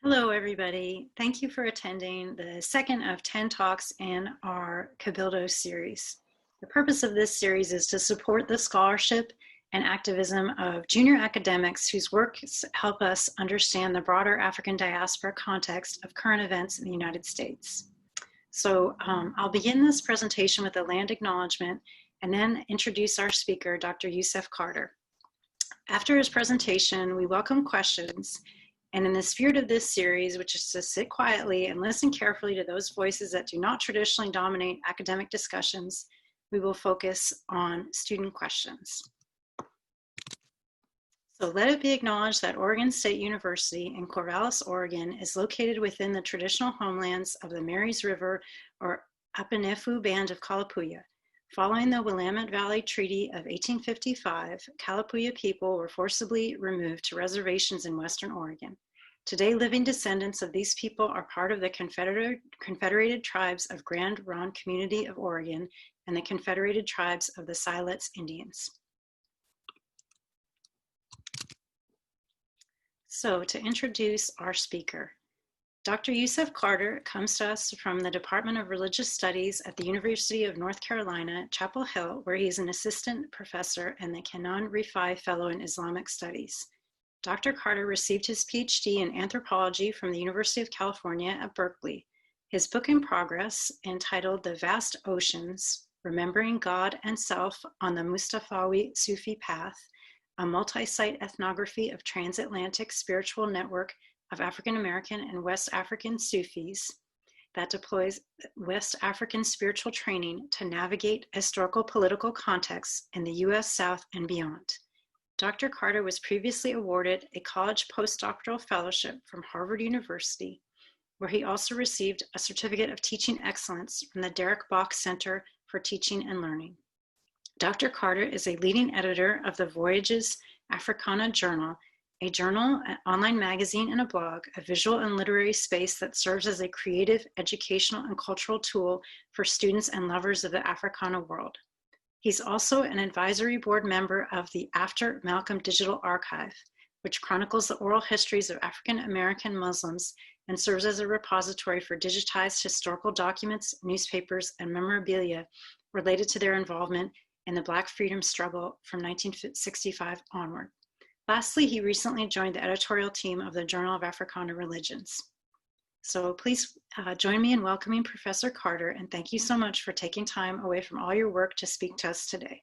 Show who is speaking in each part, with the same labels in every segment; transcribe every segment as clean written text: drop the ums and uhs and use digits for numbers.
Speaker 1: Hello, everybody. Thank you for attending the second of 10 talks in our Cabildos series. The purpose of this series is to support the scholarship and activism of junior academics whose works help us understand the broader African diaspora context of current events in the United States. So I'll begin this presentation with a land acknowledgement and then introduce our speaker, Dr. Youssef Carter. After his presentation, we welcome questions. And in the spirit of this series, which is to sit quietly and listen carefully to those voices that do not traditionally dominate academic discussions, we will focus on student questions. So let it be acknowledged that Oregon State University in Corvallis, Oregon is located within the traditional homelands of the Marys River or Apanifu Band of Kalapuya. Following the Willamette Valley Treaty of 1855, Kalapuya people were forcibly removed to reservations in Western Oregon. Today, living descendants of these people are part of the Confederated Tribes of Grand Ronde Community of Oregon and the Confederated Tribes of the Siletz Indians. So to introduce our speaker, Dr. Youssef Carter comes to us from the Department of Religious Studies at the University of North Carolina, Chapel Hill, where he is an assistant professor and the Kenan Rifai Fellow in Islamic Studies. Dr. Carter received his PhD in anthropology from the University of California at Berkeley. His book in progress, entitled The Vast Oceans, Remembering God and Self on the Mustafawi Sufi Path, a multi-site ethnography of transatlantic spiritual network of African American and West African Sufis that deploys West African spiritual training to navigate historical political contexts in the US South and beyond. Dr. Carter was previously awarded a college postdoctoral fellowship from Harvard University, where he also received a certificate of teaching excellence from the Derek Bach Center for Teaching and Learning. Dr. Carter is a leading editor of the Voyages Africana Journal, a journal, an online magazine, and a blog, a visual and literary space that serves as a creative, educational, and cultural tool for students and lovers of the Africana world. He's also an advisory board member of the After Malcolm Digital Archive, which chronicles the oral histories of African American Muslims and serves as a repository for digitized historical documents, newspapers, and memorabilia related to their involvement in the Black freedom struggle from 1965 onward. Lastly, he recently joined the editorial team of the Journal of Africana Religions. So please join me in welcoming Professor Carter, and thank you so much for taking time away from all your work to speak to us today.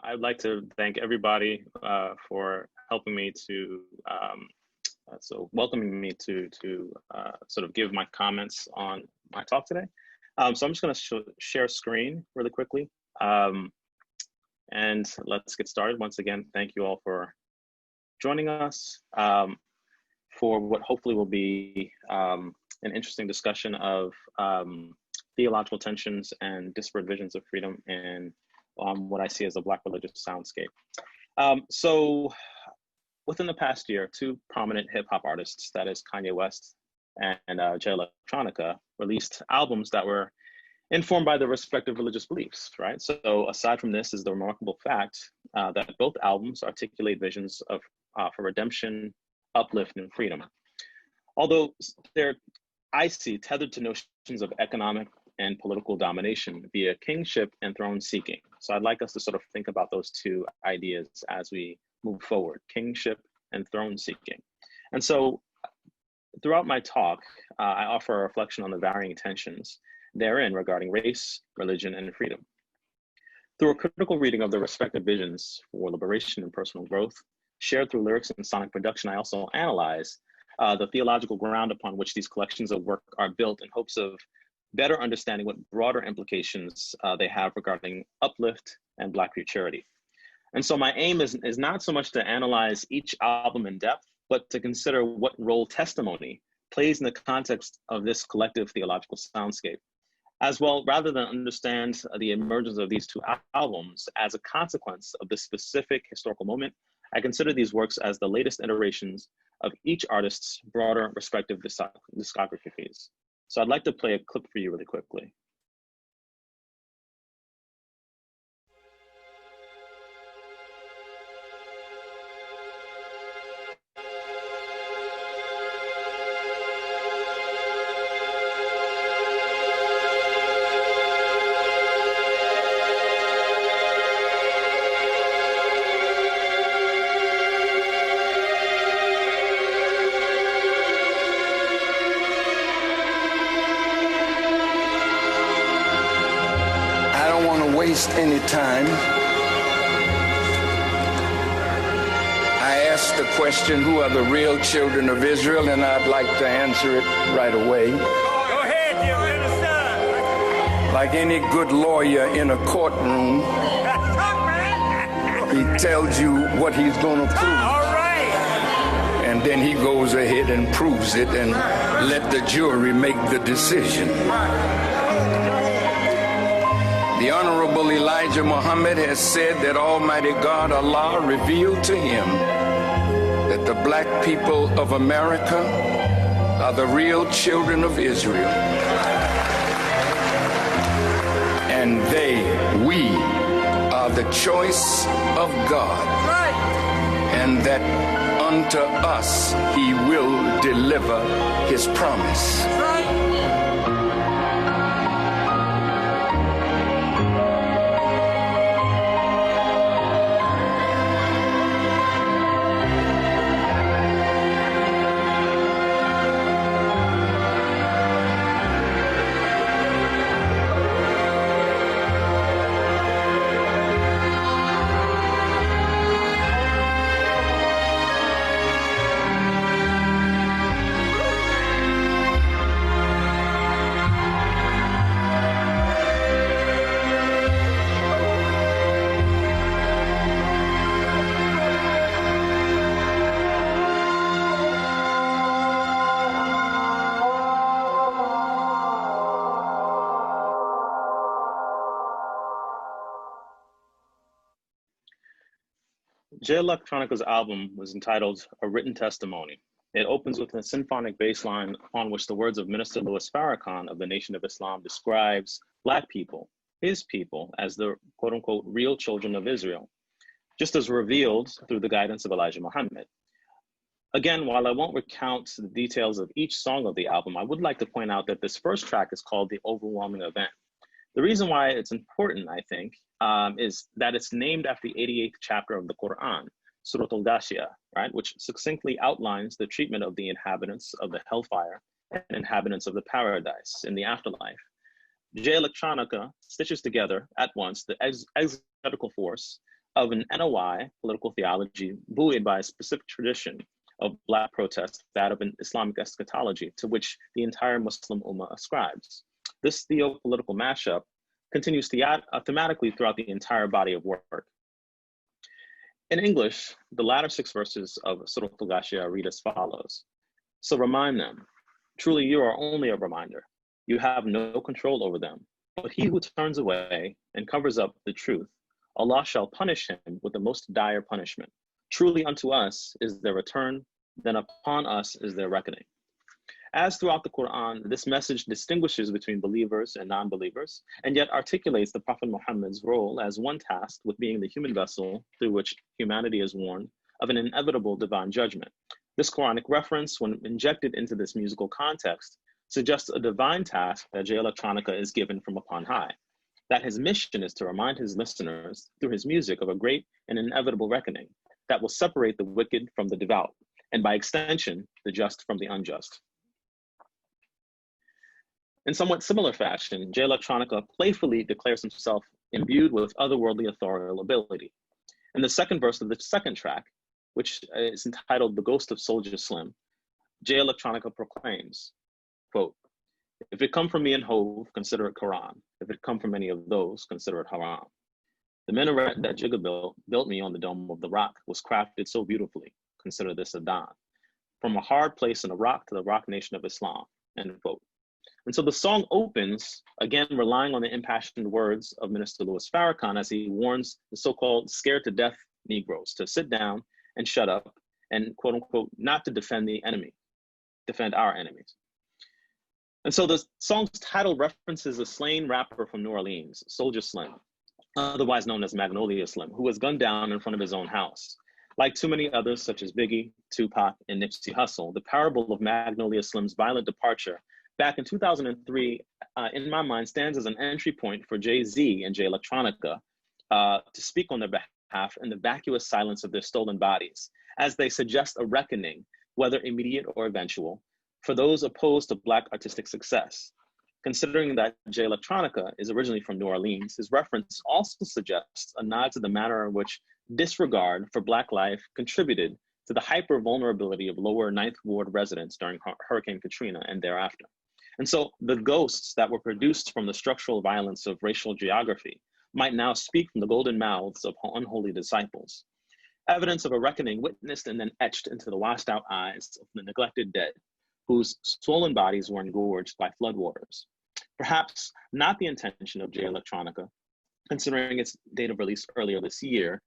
Speaker 2: I'd like to thank everybody for helping me to, welcoming me to sort of give my comments on my talk today. So I'm just going to share screen really quickly. And let's get started. Once again, thank you all for joining us for what hopefully will be an interesting discussion of theological tensions and disparate visions of freedom in what I see as a Black religious soundscape. So within the past year, two prominent hip hop artists, that is Kanye West and Jay Electronica, released albums that were informed by their respective religious beliefs, right? So aside from this is the remarkable fact that both albums articulate visions of for redemption, uplift, and freedom. Although I see tethered to notions of economic and political domination via kingship and throne seeking. So I'd like us to sort of think about those two ideas as we move forward, kingship and throne seeking. And so throughout my talk, I offer a reflection on the varying tensions therein regarding race, religion, and freedom. Through a critical reading of their respective visions for liberation and personal growth, shared through lyrics and sonic production, I also analyze the theological ground upon which these collections of work are built in hopes of better understanding what broader implications they have regarding uplift and Black futurity. And so my aim is not so much to analyze each album in depth, but to consider what role testimony plays in the context of this collective theological soundscape. As well, rather than understand the emergence of these two albums as a consequence of this specific historical moment, I consider these works as the latest iterations of each artist's broader respective discographies. So I'd like to play a clip for you really quickly.
Speaker 3: waste any time, I asked the question, who are the real children of Israel? And I'd like to answer it right away.
Speaker 4: Go ahead, you understand.
Speaker 3: Like any good lawyer in a courtroom, he tells you what he's going to prove.
Speaker 4: All right.
Speaker 3: And then he goes ahead and proves it and let the jury make the decision. The Honorable Elijah Muhammad has said that Almighty God, Allah, revealed to him that the black people of America are the real children of Israel. And we are the choice of God. And that unto us he will deliver his promise.
Speaker 2: Jay Electronica's album was entitled A Written Testimony. It opens with a symphonic bass line upon which the words of Minister Louis Farrakhan of the Nation of Islam describes Black people, his people, as the quote unquote real children of Israel, just as revealed through the guidance of Elijah Muhammad. Again, while I won't recount the details of each song of the album, I would like to point out that this first track is called The Overwhelming Event. The reason why it's important, I think, is that it's named after the 88th chapter of the Quran, Surah Al-Ghashiyah, right, which succinctly outlines the treatment of the inhabitants of the hellfire and inhabitants of the paradise in the afterlife. Jay Electronica stitches together at once the exegetical force of an NOI political theology buoyed by a specific tradition of Black protest, that of an Islamic eschatology to which the entire Muslim Ummah ascribes. This theopolitical mashup continues thematically throughout the entire body of work. In English, the latter 6 verses of Surah Al-Ghashiyah read as follows. So remind them, truly you are only a reminder. You have no control over them. But he who turns away and covers up the truth, Allah shall punish him with the most dire punishment. Truly unto us is their return, then upon us is their reckoning. As throughout the Quran, this message distinguishes between believers and non-believers, and yet articulates the Prophet Muhammad's role as one tasked with being the human vessel through which humanity is warned of an inevitable divine judgment. This Quranic reference, when injected into this musical context, suggests a divine task that Jay Electronica is given from upon high, that his mission is to remind his listeners through his music of a great and inevitable reckoning that will separate the wicked from the devout, and by extension, the just from the unjust. In somewhat similar fashion, Jay Electronica playfully declares himself imbued with otherworldly authorial ability. In the second verse of the second track, which is entitled The Ghost of Soldier Slim, Jay Electronica proclaims, quote, if it come from me and Hove, consider it Quran. If it come from any of those, consider it haram. The minaret that Jigga built me on the dome of the rock was crafted so beautifully, consider this a dawn. From a hard place in Iraq to the rock nation of Islam, end quote. And so the song opens, again, relying on the impassioned words of Minister Louis Farrakhan as he warns the so-called scared to death Negroes to sit down and shut up and, quote unquote, not to defend the enemy, defend our enemies. And so the song's title references a slain rapper from New Orleans, Soulja Slim, otherwise known as Magnolia Slim, who was gunned down in front of his own house. Like too many others, such as Biggie, Tupac, and Nipsey Hussle, the parable of Magnolia Slim's violent departure back in 2003, in my mind, stands as an entry point for Jay-Z and Jay Electronica to speak on their behalf in the vacuous silence of their stolen bodies, as they suggest a reckoning, whether immediate or eventual, for those opposed to Black artistic success. Considering that Jay Electronica is originally from New Orleans, his reference also suggests a nod to the manner in which disregard for Black life contributed to the hyper-vulnerability of lower Ninth Ward residents during Hurricane Katrina and thereafter. And so the ghosts that were produced from the structural violence of racial geography might now speak from the golden mouths of unholy disciples, evidence of a reckoning witnessed and then etched into the washed out eyes of the neglected dead, whose swollen bodies were engorged by floodwaters. Perhaps not the intention of Jay Electronica, considering its date of release earlier this year.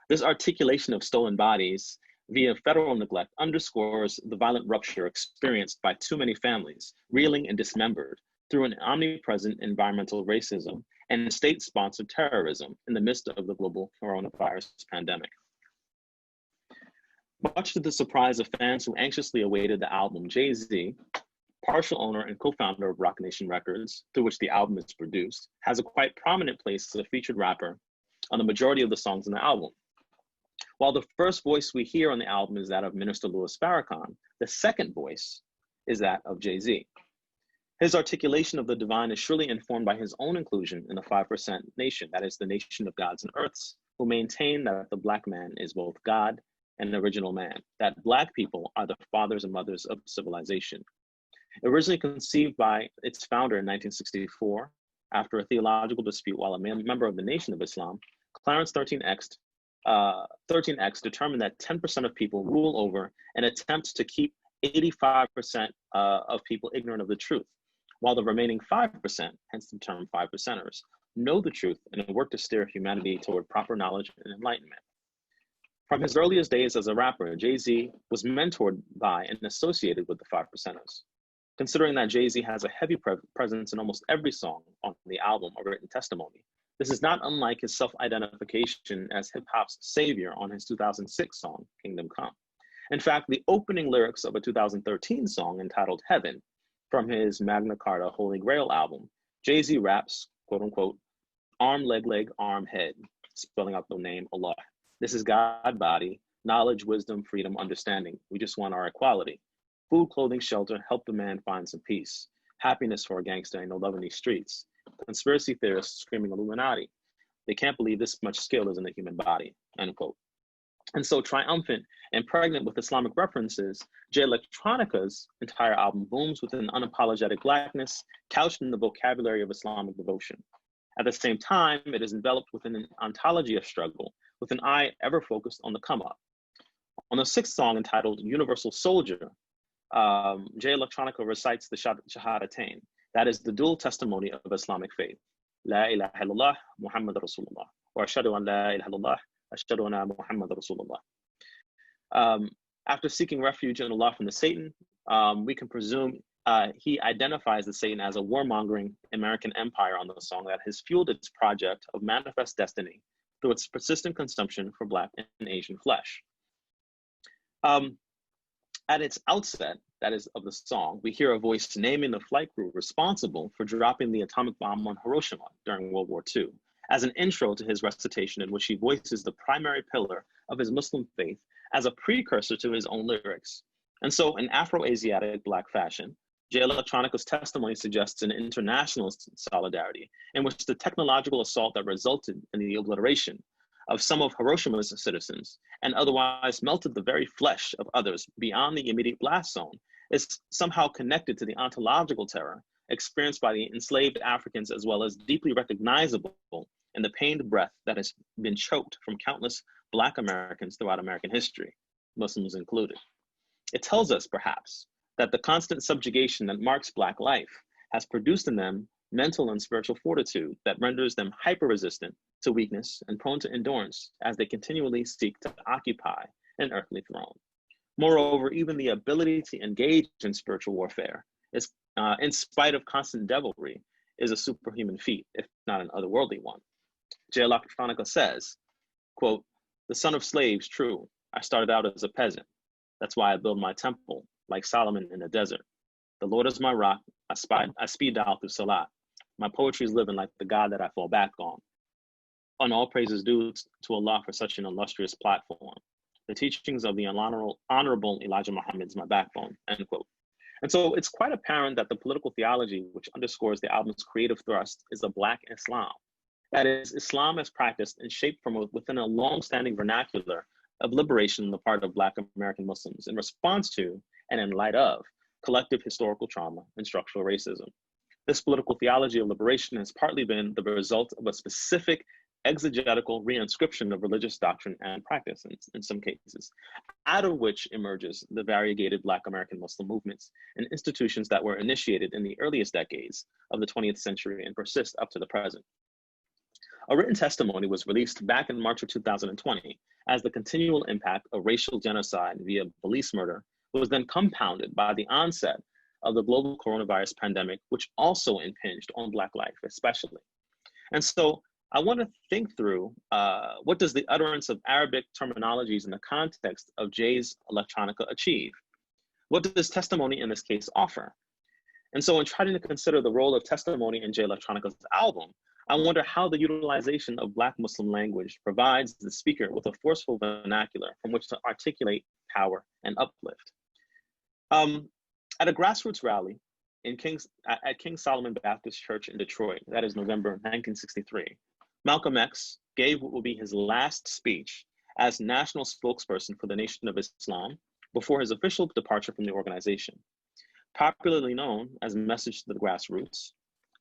Speaker 2: This articulation of stolen bodies via federal neglect underscores the violent rupture experienced by too many families, reeling and dismembered through an omnipresent environmental racism and state-sponsored terrorism in the midst of the global coronavirus pandemic. Much to the surprise of fans who anxiously awaited the album, Jay-Z, partial owner and co-founder of Roc Nation Records, through which the album is produced, has a quite prominent place as a featured rapper on the majority of the songs in the album. While the first voice we hear on the album is that of Minister Louis Farrakhan, the second voice is that of Jay-Z. His articulation of the divine is surely informed by his own inclusion in the 5% nation, that is the nation of gods and earths, who maintain that the Black man is both God and the original man, that Black people are the fathers and mothers of civilization. Originally conceived by its founder in 1964, after a theological dispute while a member of the Nation of Islam, Clarence 13X determined that 10% of people rule over and attempt to keep 85% of people ignorant of the truth, while the remaining 5%, hence the term 5%ers, know the truth and work to steer humanity toward proper knowledge and enlightenment. From his earliest days as a rapper, Jay-Z was mentored by and associated with the 5%ers. Considering that Jay-Z has a heavy presence in almost every song on the album or written testimony, this is not unlike his self-identification as hip-hop's savior on his 2006 song, Kingdom Come. In fact, the opening lyrics of a 2013 song entitled Heaven from his Magna Carta Holy Grail album, Jay-Z raps, quote unquote, arm, leg, arm, head, spelling out the name Allah. This is God body, knowledge, wisdom, freedom, understanding. We just want our equality. Food, clothing, shelter, help the man find some peace. Happiness for a gangster, ain't no love in these streets. Conspiracy theorists screaming Illuminati. They can't believe this much skill is in the human body, end quote. And so triumphant and pregnant with Islamic references, Jay Electronica's entire album booms with an unapologetic Blackness couched in the vocabulary of Islamic devotion. At the same time, it is enveloped within an ontology of struggle with an eye ever focused on the come up. On the sixth song entitled Universal Soldier, Jay Electronica recites the Shahadatain, that is the dual testimony of Islamic faith. La ilaha illallah, Muhammad Rasulullah, or Ashhadu an la ilaha illallah, Ashhadu anna Muhammad Rasulullah. After seeking refuge in Allah from the Satan, we can presume he identifies the Satan as a warmongering American empire on the song that has fueled its project of manifest destiny through its persistent consumption for Black and Asian flesh. At its outset, that is of the song, we hear a voice naming the flight crew responsible for dropping the atomic bomb on Hiroshima during World War II, as an intro to his recitation in which he voices the primary pillar of his Muslim faith as a precursor to his own lyrics. And so in Afro-Asiatic Black fashion, Jay Electronica's testimony suggests an international solidarity in which the technological assault that resulted in the obliteration of some of Hiroshima's citizens and otherwise melted the very flesh of others beyond the immediate blast zone is somehow connected to the ontological terror experienced by the enslaved Africans, as well as deeply recognizable in the pained breath that has been choked from countless Black Americans throughout American history, Muslims included. It tells us, perhaps, that the constant subjugation that marks Black life has produced in them mental and spiritual fortitude that renders them hyper-resistant to weakness and prone to endurance as they continually seek to occupy an earthly throne. Moreover, even the ability to engage in spiritual warfare is, in spite of constant devilry, is a superhuman feat, if not an otherworldly one. Jay Electronica says, quote, "The son of slaves, true, I started out as a peasant. That's why I build my temple, like Solomon in the desert. The Lord is my rock, I speed dial through Salat. My poetry is living like the God that I fall back on. On all praises due to Allah for such an illustrious platform. The teachings of the honorable Elijah Muhammad is my backbone," end quote. And so it's quite apparent that the political theology, which underscores the album's creative thrust, is a Black Islam. That is, Islam as practiced and shaped from within a long-standing vernacular of liberation on the part of Black American Muslims in response to and in light of collective historical trauma and structural racism. This political theology of liberation has partly been the result of a specific exegetical reinscription of religious doctrine and practice in some cases, out of which emerges the variegated Black American Muslim movements and institutions that were initiated in the earliest decades of the 20th century and persist up to the present. A written testimony was released back in March of 2020 as the continual impact of racial genocide via police murder was then compounded by the onset of the global coronavirus pandemic, which also impinged on Black life especially. And so I want to think through what does the utterance of Arabic terminologies in the context of Jay's electronica achieve? What does testimony in this case offer? And so in trying to consider the role of testimony in Jay Electronica's album, I wonder how the utilization of Black Muslim language provides the speaker with a forceful vernacular from which to articulate power and uplift. At a grassroots rally at King Solomon Baptist Church in Detroit, that is November 1963, Malcolm X gave what will be his last speech as national spokesperson for the Nation of Islam before his official departure from the organization. Popularly known as Message to the Grassroots,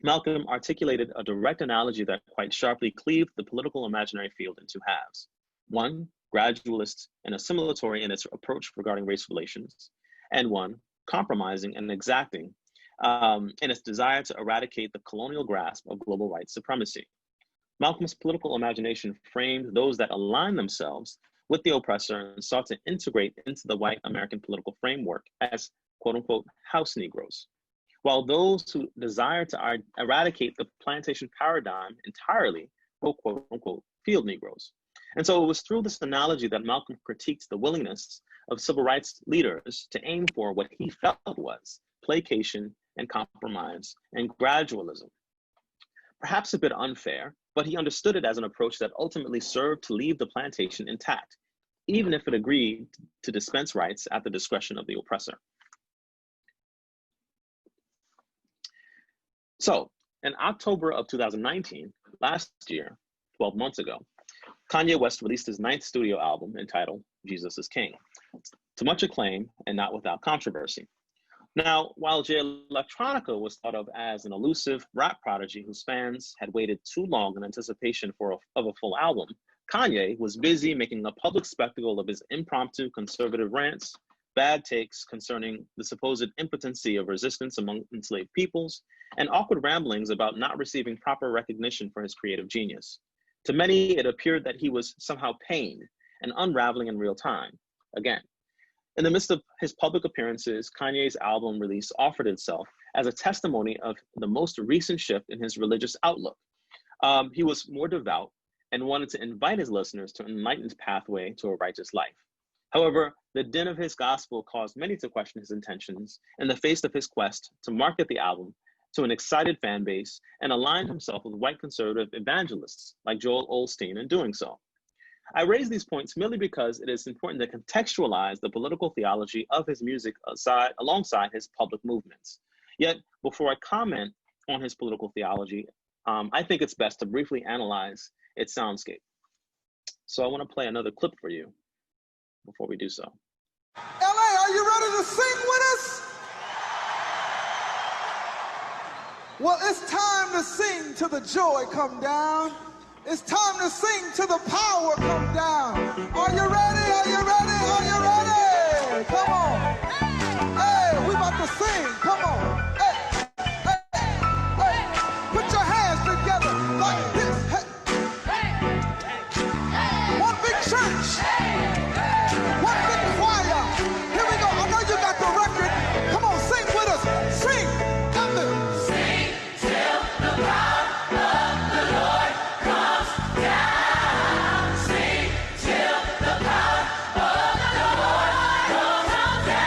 Speaker 2: Malcolm articulated a direct analogy that quite sharply cleaved the political imaginary field into halves. One, gradualist and assimilatory in its approach regarding race relations, and one, compromising and exacting in its desire to eradicate the colonial grasp of global white supremacy. Malcolm's political imagination framed those that aligned themselves with the oppressor and sought to integrate into the white American political framework as quote unquote house Negroes, while those who desired to eradicate the plantation paradigm entirely were quote unquote field Negroes. And so it was through this analogy that Malcolm critiqued the willingness of civil rights leaders to aim for what he felt was placation and compromise and gradualism. Perhaps a bit unfair, but he understood it as an approach that ultimately served to leave the plantation intact, even if it agreed to dispense rights at the discretion of the oppressor. So in October of 2019, last year, 12 months ago, Kanye West released his 9th studio album entitled Jesus is King, to much acclaim and not without controversy. Now, while Jay Electronica was thought of as an elusive rap prodigy whose fans had waited too long in anticipation of a full album, Kanye was busy making a public spectacle of his impromptu conservative rants, bad takes concerning the supposed impotency of resistance among enslaved peoples, and awkward ramblings about not receiving proper recognition for his creative genius. To many, it appeared that he was somehow pained and unraveling in real time, again. In the midst of his public appearances, Kanye's album release offered itself as a testimony of the most recent shift in his religious outlook. He was more devout and wanted to invite his listeners to an enlightened pathway to a righteous life. However, the din of his gospel caused many to question his intentions in the face of his quest to market the album to an excited fan base and align himself with white conservative evangelists like Joel Osteen in doing so. I raise these points merely because it is important to contextualize the political theology of his music alongside his public movements. Yet, before I comment on his political theology, I think it's best to briefly analyze its soundscape. So I want to play another clip for you before we do so.
Speaker 5: LA, are you ready to sing with us? Well, it's time to sing till the joy come down. It's time to sing till the power come down. Are you ready? Are you ready? Are you ready? Come on. Hey, we about to sing. Come on. Hey, hey, hey. Put your hands together like this. Hey. One big church. One big choir. Here we go. I know you got the record. Come on, sing with us. Sing. Sing till the power of the Lord comes down. Sing till the power of the Lord comes down.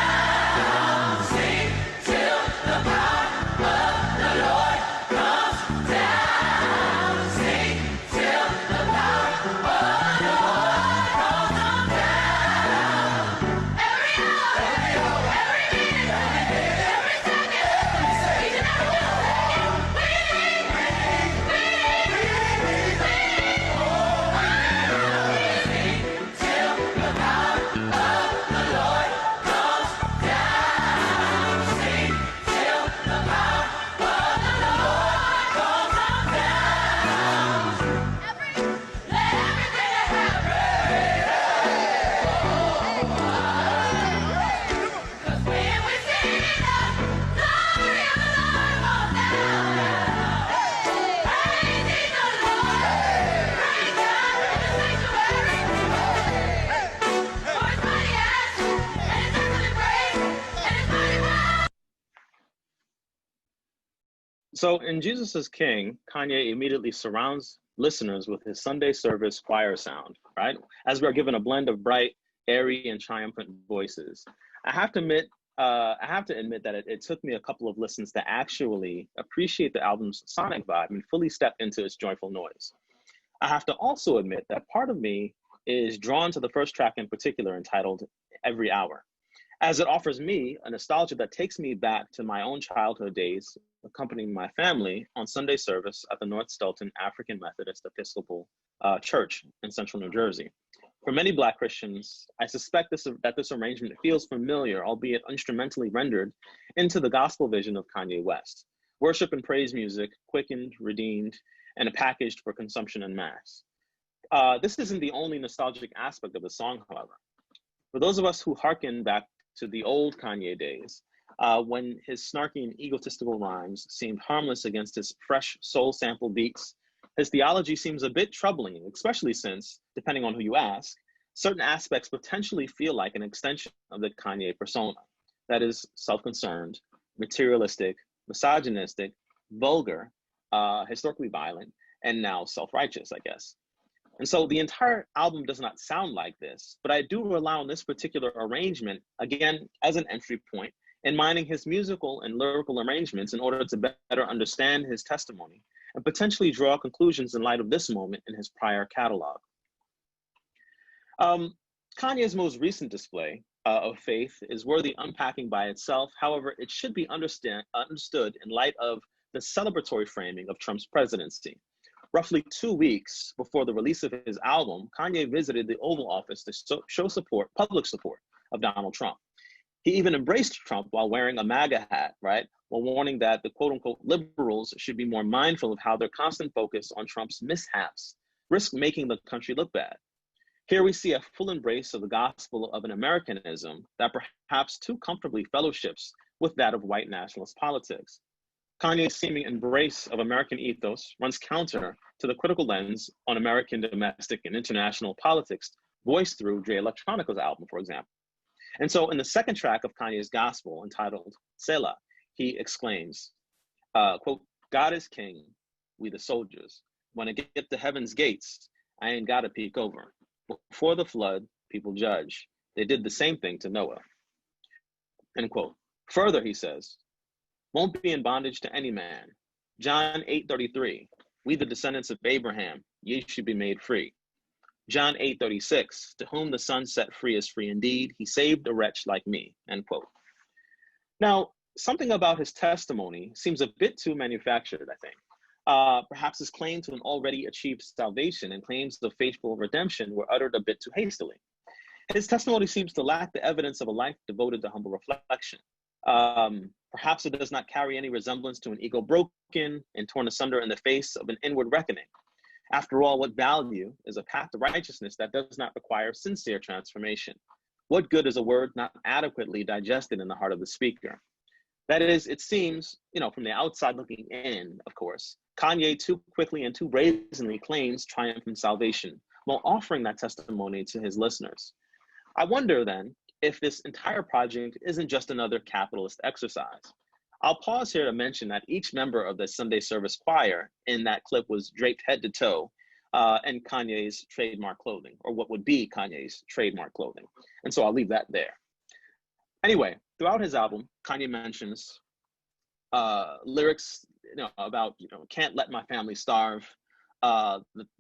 Speaker 2: So in Jesus is King, Kanye immediately surrounds listeners with his Sunday service choir sound, right? As we're given a blend of bright, airy, and triumphant voices. I have to admit that it took me a couple of listens to actually appreciate the album's sonic vibe and fully step into its joyful noise. I have to also admit that part of me is drawn to the first track in particular, entitled Every Hour, as it offers me a nostalgia that takes me back to my own childhood days, accompanying my family on Sunday service at the North Stoughton African Methodist Episcopal Church in central New Jersey. For many Black Christians, I suspect that this arrangement feels familiar, albeit instrumentally rendered into the gospel vision of Kanye West. Worship and praise music, quickened, redeemed, and packaged for consumption en masse. This isn't the only nostalgic aspect of the song, however. For those of us who hearken back to the old Kanye days, when his snarky and egotistical rhymes seemed harmless against his fresh soul sample beats, his theology seems a bit troubling, especially since, depending on who you ask, certain aspects potentially feel like an extension of the Kanye persona. That is self-concerned, materialistic, misogynistic, vulgar, historically violent, and now self-righteous, I guess. And so the entire album does not sound like this, but I do rely on this particular arrangement, again, as an entry point, in mining his musical and lyrical arrangements in order to better understand his testimony and potentially draw conclusions in light of this moment in his prior catalog. Kanye's most recent display of faith is worthy unpacking by itself. However, it should be understood in light of the celebratory framing of Trump's presidency. Roughly 2 weeks before the release of his album, Kanye visited the Oval Office to show public support of Donald Trump. He even embraced Trump while wearing a MAGA hat, right? While warning that the quote unquote liberals should be more mindful of how their constant focus on Trump's mishaps risk making the country look bad. Here we see a full embrace of the gospel of an Americanism that perhaps too comfortably fellowships with that of white nationalist politics. Kanye's seeming embrace of American ethos runs counter to the critical lens on American domestic and international politics voiced through Jay Electronica's album, for example. And so in the second track of Kanye's gospel, entitled Selah, he exclaims, quote, God is king, we the soldiers. When I get to heaven's gates, I ain't gotta peek over. Before the flood, people judge. They did the same thing to Noah, end quote. Further, he says, won't be in bondage to any man. John 8:33, we the descendants of Abraham, ye should be made free. John 8:36, to whom the Son set free is free indeed. He saved a wretch like me, end quote. Now, something about his testimony seems a bit too manufactured, I think. Perhaps his claim to an already achieved salvation and claims of faithful redemption were uttered a bit too hastily. His testimony seems to lack the evidence of a life devoted to humble reflection. Perhaps it does not carry any resemblance to an ego broken and torn asunder in the face of an inward reckoning. After all, what value is a path to righteousness that does not require sincere transformation? What good is a word not adequately digested in the heart of the speaker? That is, it seems, from the outside looking in, of course, Kanye too quickly and too brazenly claims triumphant salvation while offering that testimony to his listeners. I wonder then if this entire project isn't just another capitalist exercise. I'll pause here to mention that each member of the Sunday service choir in that clip was draped head to toe in Kanye's trademark clothing, or what would be Kanye's trademark clothing. And so I'll leave that there. Anyway, throughout his album, Kanye mentions lyrics about, can't let my family starve,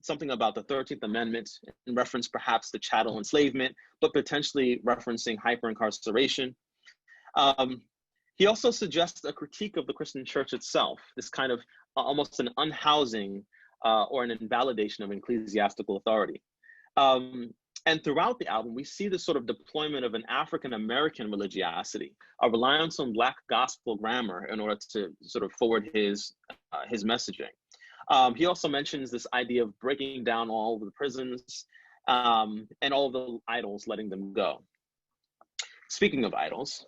Speaker 2: something about the 13th Amendment in reference perhaps to chattel enslavement, but potentially referencing hyper-incarceration. He also suggests a critique of the Christian church itself, this kind of almost an unhousing or an invalidation of ecclesiastical authority. And throughout the album, we see this sort of deployment of an African-American religiosity, a reliance on Black gospel grammar in order to sort of forward his messaging. He also mentions this idea of breaking down all of the prisons and all of the idols, letting them go. Speaking of idols,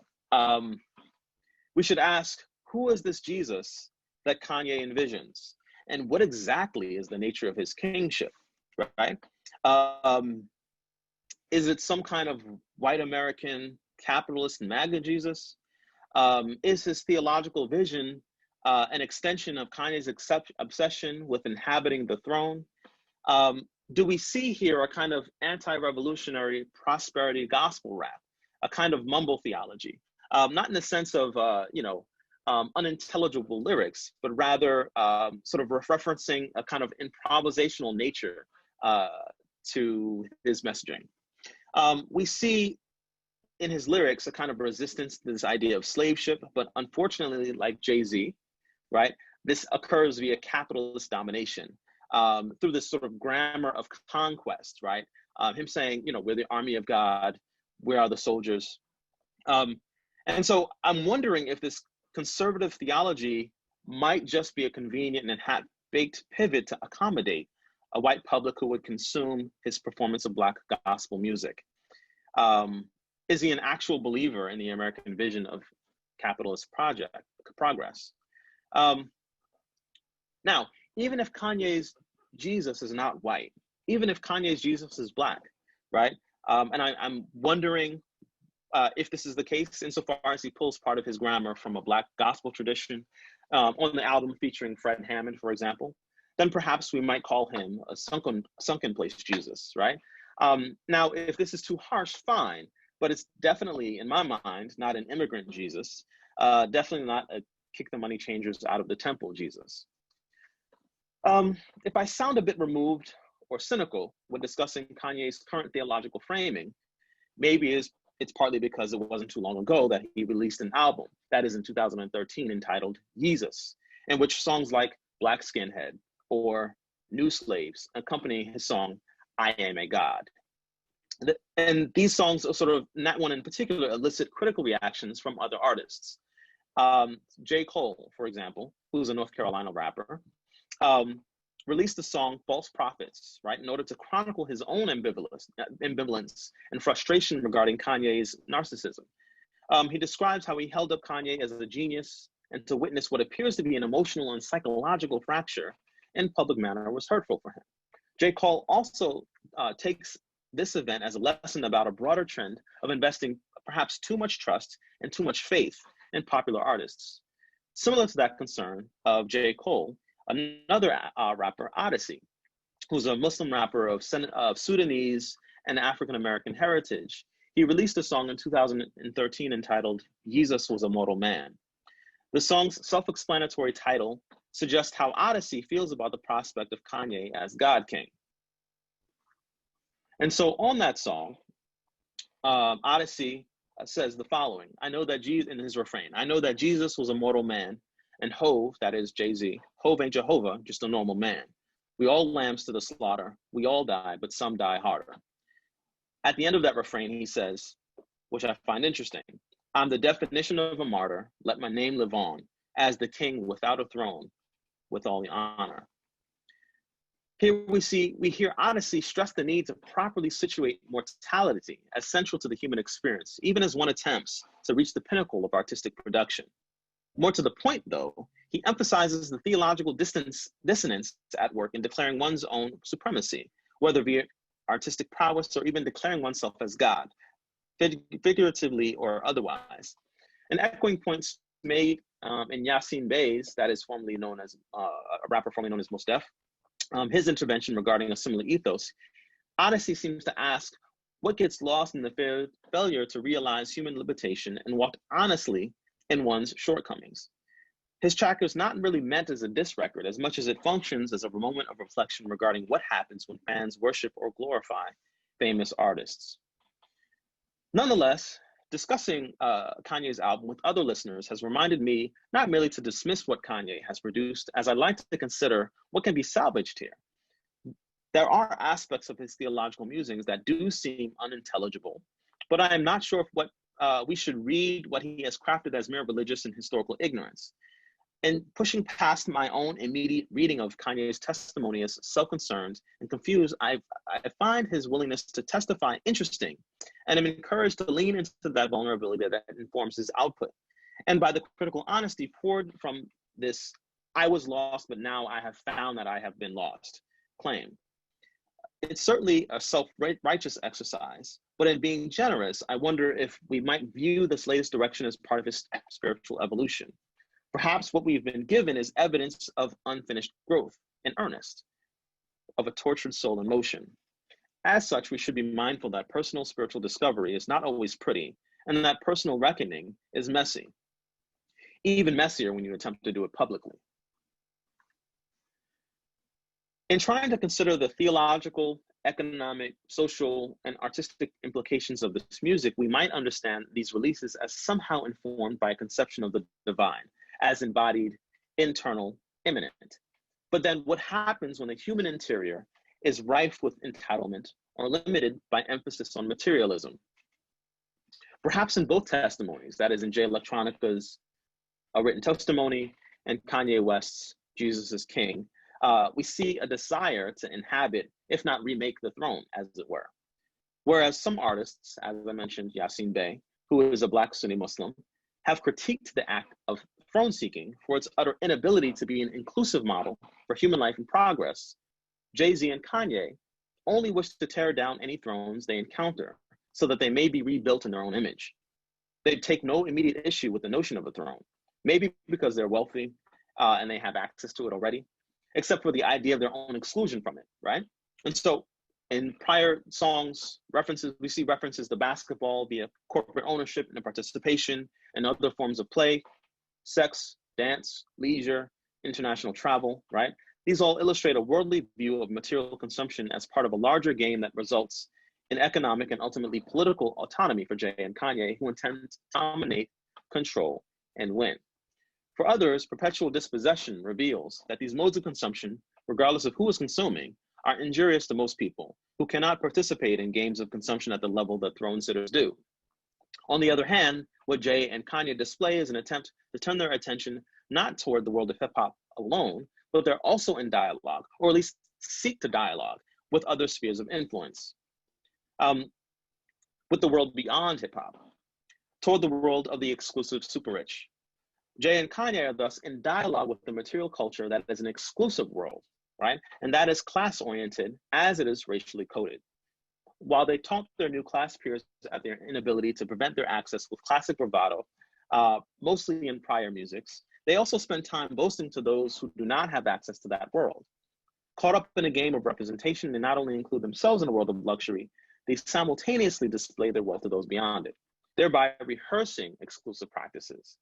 Speaker 2: we should ask, who is this Jesus that Kanye envisions? And what exactly is the nature of his kingship, right? Is it some kind of white American capitalist MAGA Jesus? Is his theological vision an extension of Kanye's obsession with inhabiting the throne? Do we see here a kind of anti-revolutionary prosperity gospel rap, a kind of mumble theology? Not in the sense of, unintelligible lyrics, but rather sort of referencing a kind of improvisational nature to his messaging. We see in his lyrics a kind of resistance to this idea of slave ship, but unfortunately, like Jay-Z, right, this occurs via capitalist domination through this sort of grammar of conquest, right? Him saying, we're the army of God, where are the soldiers? And so I'm wondering if this conservative theology might just be a convenient and half-baked pivot to accommodate a white public who would consume his performance of Black gospel music. Is he an actual believer in the American vision of capitalist progress? Now, even if Kanye's Jesus is not white, even if Kanye's Jesus is Black, right? And I'm wondering if this is the case insofar as he pulls part of his grammar from a Black gospel tradition on the album featuring Fred Hammond, for example, then perhaps we might call him a sunken place Jesus, right? Now, if this is too harsh, fine, but it's definitely, in my mind, not an immigrant Jesus, definitely not a kick the money changers out of the temple Jesus. If I sound a bit removed or cynical when discussing Kanye's current theological framing, maybe it's partly because it wasn't too long ago that he released an album, that is in 2013, entitled Yeezus, in which songs like Black Skinhead or New Slaves accompany his song, I Am a God. And these songs are sort of, that one in particular, elicit critical reactions from other artists. J. Cole, for example, who's a North Carolina rapper, released the song False Prophets, right, in order to chronicle his own ambivalence and frustration regarding Kanye's narcissism. He describes how he held up Kanye as a genius, and to witness what appears to be an emotional and psychological fracture in public manner was hurtful for him. J. Cole also takes this event as a lesson about a broader trend of investing perhaps too much trust and too much faith in popular artists. Similar to that concern of J. Cole, another rapper, Odyssey, who's a Muslim rapper of Sudanese and African-American heritage, he released a song in 2013 entitled Jesus Was a Mortal Man. The song's self-explanatory title suggests how Odyssey feels about the prospect of Kanye as God King. And so on that song, Odyssey says the following, in his refrain, I know that Jesus was a mortal man, and Hove, that is Jay-Z, Hove ain't Jehovah, just a normal man. We all lambs to the slaughter, we all die, but some die harder. At the end of that refrain, he says, which I find interesting, I'm the definition of a martyr, let my name live on, as the king without a throne, with all the honor. Here we hear Odyssey stress the need to properly situate mortality as central to the human experience, even as one attempts to reach the pinnacle of artistic production. More to the point, though, he emphasizes the theological dissonance at work in declaring one's own supremacy, whether via artistic prowess or even declaring oneself as God, figuratively or otherwise. And echoing points made in Yasin Bey's, that is formerly known as a rapper formerly known as Mos Def, his intervention regarding assimilative ethos, Odyssey seems to ask what gets lost in the failure to realize human limitation and walk honestly in one's shortcomings. His track is not really meant as a diss record as much as it functions as a moment of reflection regarding what happens when fans worship or glorify famous artists. Nonetheless, discussing Kanye's album with other listeners has reminded me not merely to dismiss what Kanye has produced, as I'd like to consider what can be salvaged here. There are aspects of his theological musings that do seem unintelligible, but I am not sure if we should read what he has crafted as mere religious and historical ignorance. And pushing past my own immediate reading of Kanye's testimony as self-concerned and confused, I find his willingness to testify interesting, and I'm encouraged to lean into that vulnerability that informs his output. And by the critical honesty poured from this, I was lost, but now I have found that I have been lost claim. It's certainly a self-righteous exercise, but in being generous, I wonder if we might view this latest direction as part of his spiritual evolution. Perhaps what we've been given is evidence of unfinished growth in earnest, of a tortured soul in motion. As such, we should be mindful that personal spiritual discovery is not always pretty, and that personal reckoning is messy, even messier when you attempt to do it publicly. In trying to consider the theological, economic, social, and artistic implications of this music, we might understand these releases as somehow informed by a conception of the divine, as embodied, internal, immanent. But then what happens when the human interior is rife with entitlement or limited by emphasis on materialism? Perhaps in both testimonies, that is in Jay Electronica's A Written Testimony and Kanye West's Jesus is King, we see a desire to inhabit, if not remake the throne, as it were. Whereas some artists, as I mentioned, Yasin Bey, who is a Black Sunni Muslim, have critiqued the act of throne seeking for its utter inability to be an inclusive model for human life and progress. Jay-Z and Kanye only wish to tear down any thrones they encounter so that they may be rebuilt in their own image. They take no immediate issue with the notion of a throne, maybe because they're wealthy and they have access to it already, except for the idea of their own exclusion from it, right? And so in prior songs, we see references to basketball via corporate ownership and participation and other forms of play, sex, dance, leisure, international travel, right? These all illustrate a worldly view of material consumption as part of a larger game that results in economic and ultimately political autonomy for Jay and Kanye, who intend to dominate, control, and win. For others, perpetual dispossession reveals that these modes of consumption, regardless of who is consuming, are injurious to most people who cannot participate in games of consumption at the level that throne sitters do. On the other hand, what Jay and Kanye display is an attempt to turn their attention not toward the world of hip hop alone, but they're also in dialogue, or at least seek to dialogue with other spheres of influence, with the world beyond hip hop, toward the world of the exclusive super rich. Jay and Kanye are thus in dialogue with the material culture that is an exclusive world, right? And that is class-oriented as it is racially coded. While they taunt their new class peers at their inability to prevent their access with classic bravado, mostly in prior musics, they also spend time boasting to those who do not have access to that world. Caught up in a game of representation, they not only include themselves in a world of luxury, they simultaneously display their wealth to those beyond it, thereby rehearsing exclusive practices.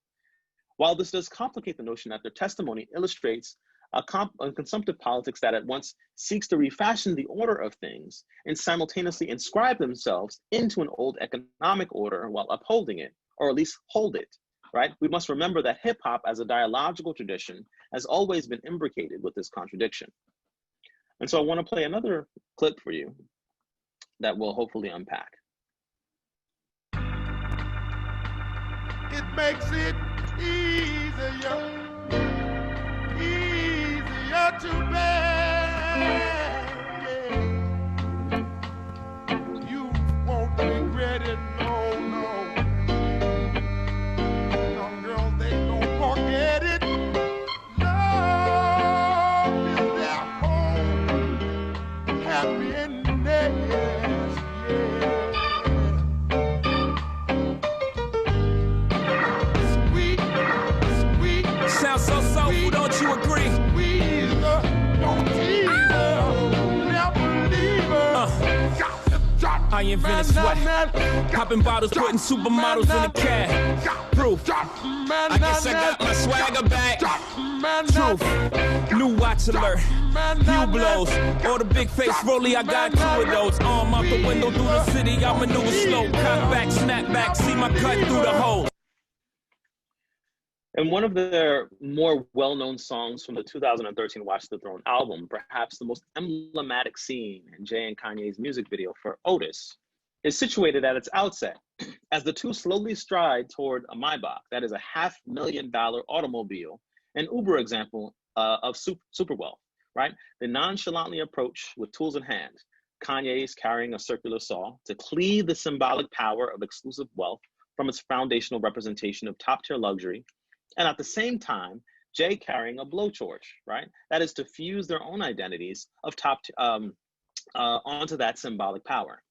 Speaker 2: While this does complicate the notion that their testimony illustrates a consumptive politics that at once seeks to refashion the order of things and simultaneously inscribe themselves into an old economic order while upholding it, or at least hold it, right? We must remember that hip hop as a dialogical tradition has always been imbricated with this contradiction. And so I want to play another clip for you that will hopefully unpack.
Speaker 6: It makes it easier to bear. You won't regret it, no. Young girls, they don't forget it. Love is their home, happiness,
Speaker 4: Sweet. Sounds so soulful, don't you agree? I invented sweat, popping bottles, putting supermodels in the cab. Proof, I guess I got my swagger back. Truth, new watch alert, few blows. Or the big face rollie, I got two of those. Arm out the window through the city, I maneuver slow. Cock back, snap back, see my cut through the hole.
Speaker 2: And one of their more well-known songs from the 2013 Watch the Throne album, perhaps the most emblematic scene in Jay and Kanye's music video for Otis, is situated at its outset as the two slowly stride toward a Maybach, that is a $500,000 automobile, an Uber example of super wealth, right? They nonchalantly approach with tools in hand. Kanye is carrying a circular saw to cleave the symbolic power of exclusive wealth from its foundational representation of top-tier luxury, and at the same time, Jay carrying a blowtorch, right? That is to fuse their own identities of onto that symbolic power.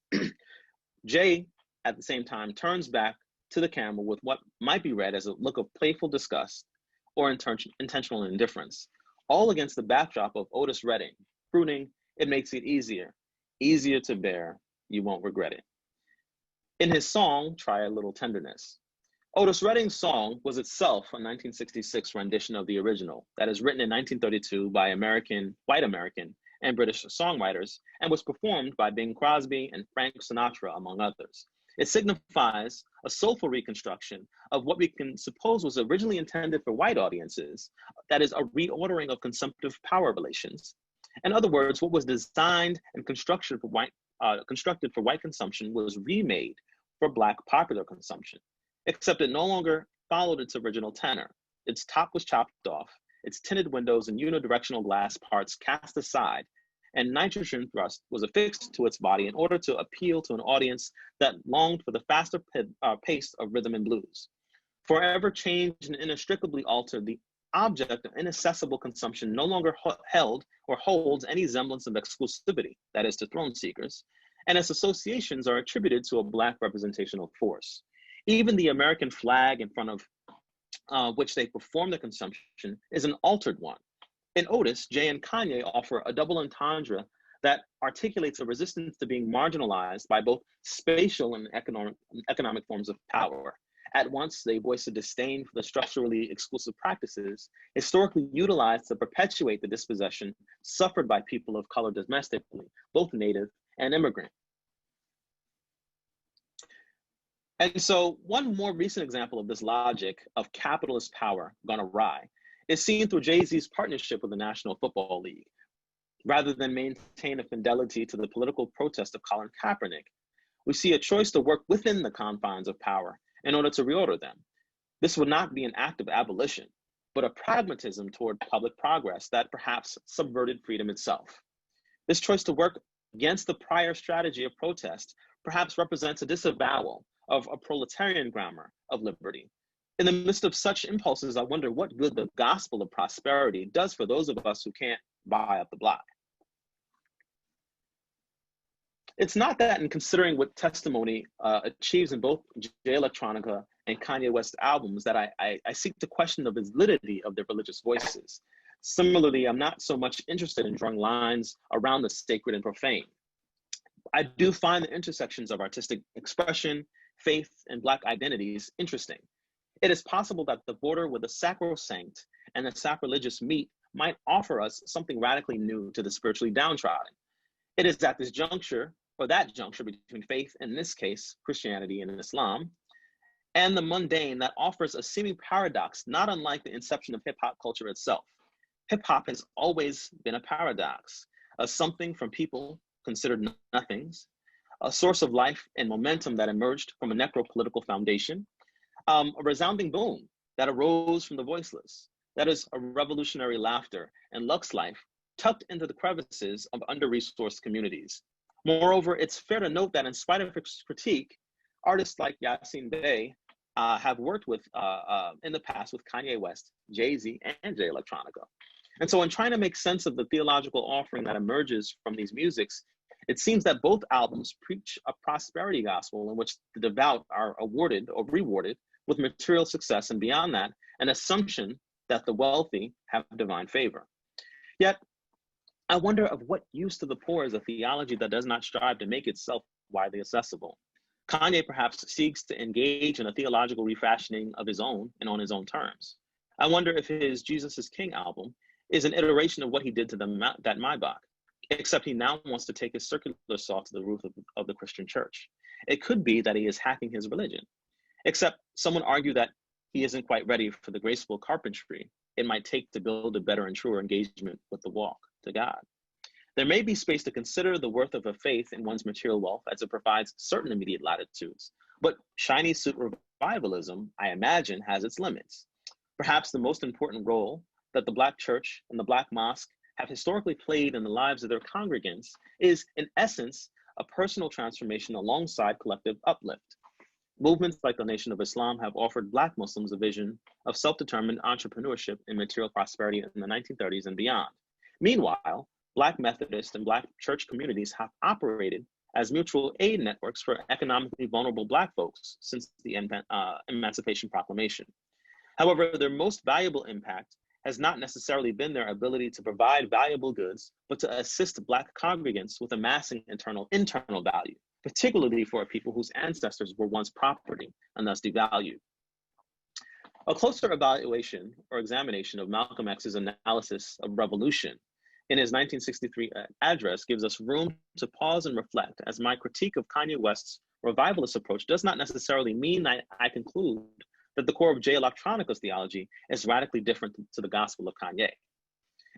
Speaker 2: Jay, at the same time, turns back to the camera with what might be read as a look of playful disgust, or intentional indifference, all against the backdrop of Otis Redding, crooning, "It makes it easier to bear, you won't regret it," in his song, "Try a Little Tenderness." Otis Redding's song was itself a 1966 rendition of the original that is written in 1932 by white American, and British songwriters, and was performed by Bing Crosby and Frank Sinatra, among others. It signifies a soulful reconstruction of what we can suppose was originally intended for white audiences, that is, a reordering of consumptive power relations. In other words, what was designed and constructed for white consumption was remade for Black popular consumption, except it no longer followed its original tenor. Its top was chopped off, its tinted windows and unidirectional glass parts cast aside, and nitrogen thrust was affixed to its body in order to appeal to an audience that longed for the faster pace of rhythm and blues. Forever changed and inextricably altered, the object of inaccessible consumption no longer held or holds any semblance of exclusivity, that is, to throne seekers, and its associations are attributed to a Black representational force. Even the American flag in front of which they perform the consumption is an altered one. In Otis, Jay and Kanye offer a double entendre that articulates a resistance to being marginalized by both spatial and economic forms of power. At once, they voice a disdain for the structurally exclusive practices historically utilized to perpetuate the dispossession suffered by people of color domestically, both native and immigrant. And so one more recent example of this logic of capitalist power gone awry is seen through Jay-Z's partnership with the National Football League. Rather than maintain a fidelity to the political protest of Colin Kaepernick, we see a choice to work within the confines of power in order to reorder them. This would not be an act of abolition, but a pragmatism toward public progress that perhaps subverted freedom itself. This choice to work against the prior strategy of protest perhaps represents a disavowal of a proletarian grammar of liberty. In the midst of such impulses, I wonder what good the gospel of prosperity does for those of us who can't buy up the block. It's not that in considering what testimony achieves in both Jay Electronica and Kanye West albums that I seek to question the validity of their religious voices. Similarly, I'm not so much interested in drawing lines around the sacred and profane. I do find the intersections of artistic expression, faith, and Black identities interesting. It is possible that the border with the sacrosanct and the sacrilegious meet might offer us something radically new to the spiritually downtrodden. It is at this juncture, or that juncture between faith, in this case, Christianity and Islam, and the mundane that offers a seeming paradox not unlike the inception of hip-hop culture itself. Hip-hop has always been a paradox, a something from people considered nothings, a source of life and momentum that emerged from a necro-political foundation, a resounding boom that arose from the voiceless, that is a revolutionary laughter and lux life tucked into the crevices of under-resourced communities. Moreover, it's fair to note that in spite of its critique, artists like Yasin Bey have worked with in the past with Kanye West, Jay-Z, and Jay Electronica. And so in trying to make sense of the theological offering that emerges from these musics, it seems that both albums preach a prosperity gospel in which the devout are awarded or rewarded with material success, and beyond that, an assumption that the wealthy have divine favor. Yet, I wonder of what use to the poor is a theology that does not strive to make itself widely accessible. Kanye perhaps seeks to engage in a theological refashioning of his own and on his own terms. I wonder if his Jesus is King album is an iteration of what he did to that Maybach, except he now wants to take his circular saw to the roof of the Christian church. It could be that he is hacking his religion, except someone argued that he isn't quite ready for the graceful carpentry it might take to build a better and truer engagement with the walk to God. There may be space to consider the worth of a faith in one's material wealth as it provides certain immediate latitudes, but shiny suit revivalism, I imagine, has its limits. Perhaps the most important role that the Black church and the Black mosque have historically played in the lives of their congregants is, in essence, a personal transformation alongside collective uplift. Movements like the Nation of Islam have offered Black Muslims a vision of self-determined entrepreneurship and material prosperity in the 1930s and beyond. Meanwhile, Black Methodist and Black church communities have operated as mutual aid networks for economically vulnerable Black folks since the Emancipation Proclamation. However, their most valuable impact has not necessarily been their ability to provide valuable goods, but to assist Black congregants with amassing internal value, particularly for a people whose ancestors were once property and thus devalued. A closer evaluation or examination of Malcolm X's analysis of revolution in his 1963 address gives us room to pause and reflect, as my critique of Kanye West's revivalist approach does not necessarily mean I conclude that the core of Jay Electronica's theology is radically different to the gospel of Kanye.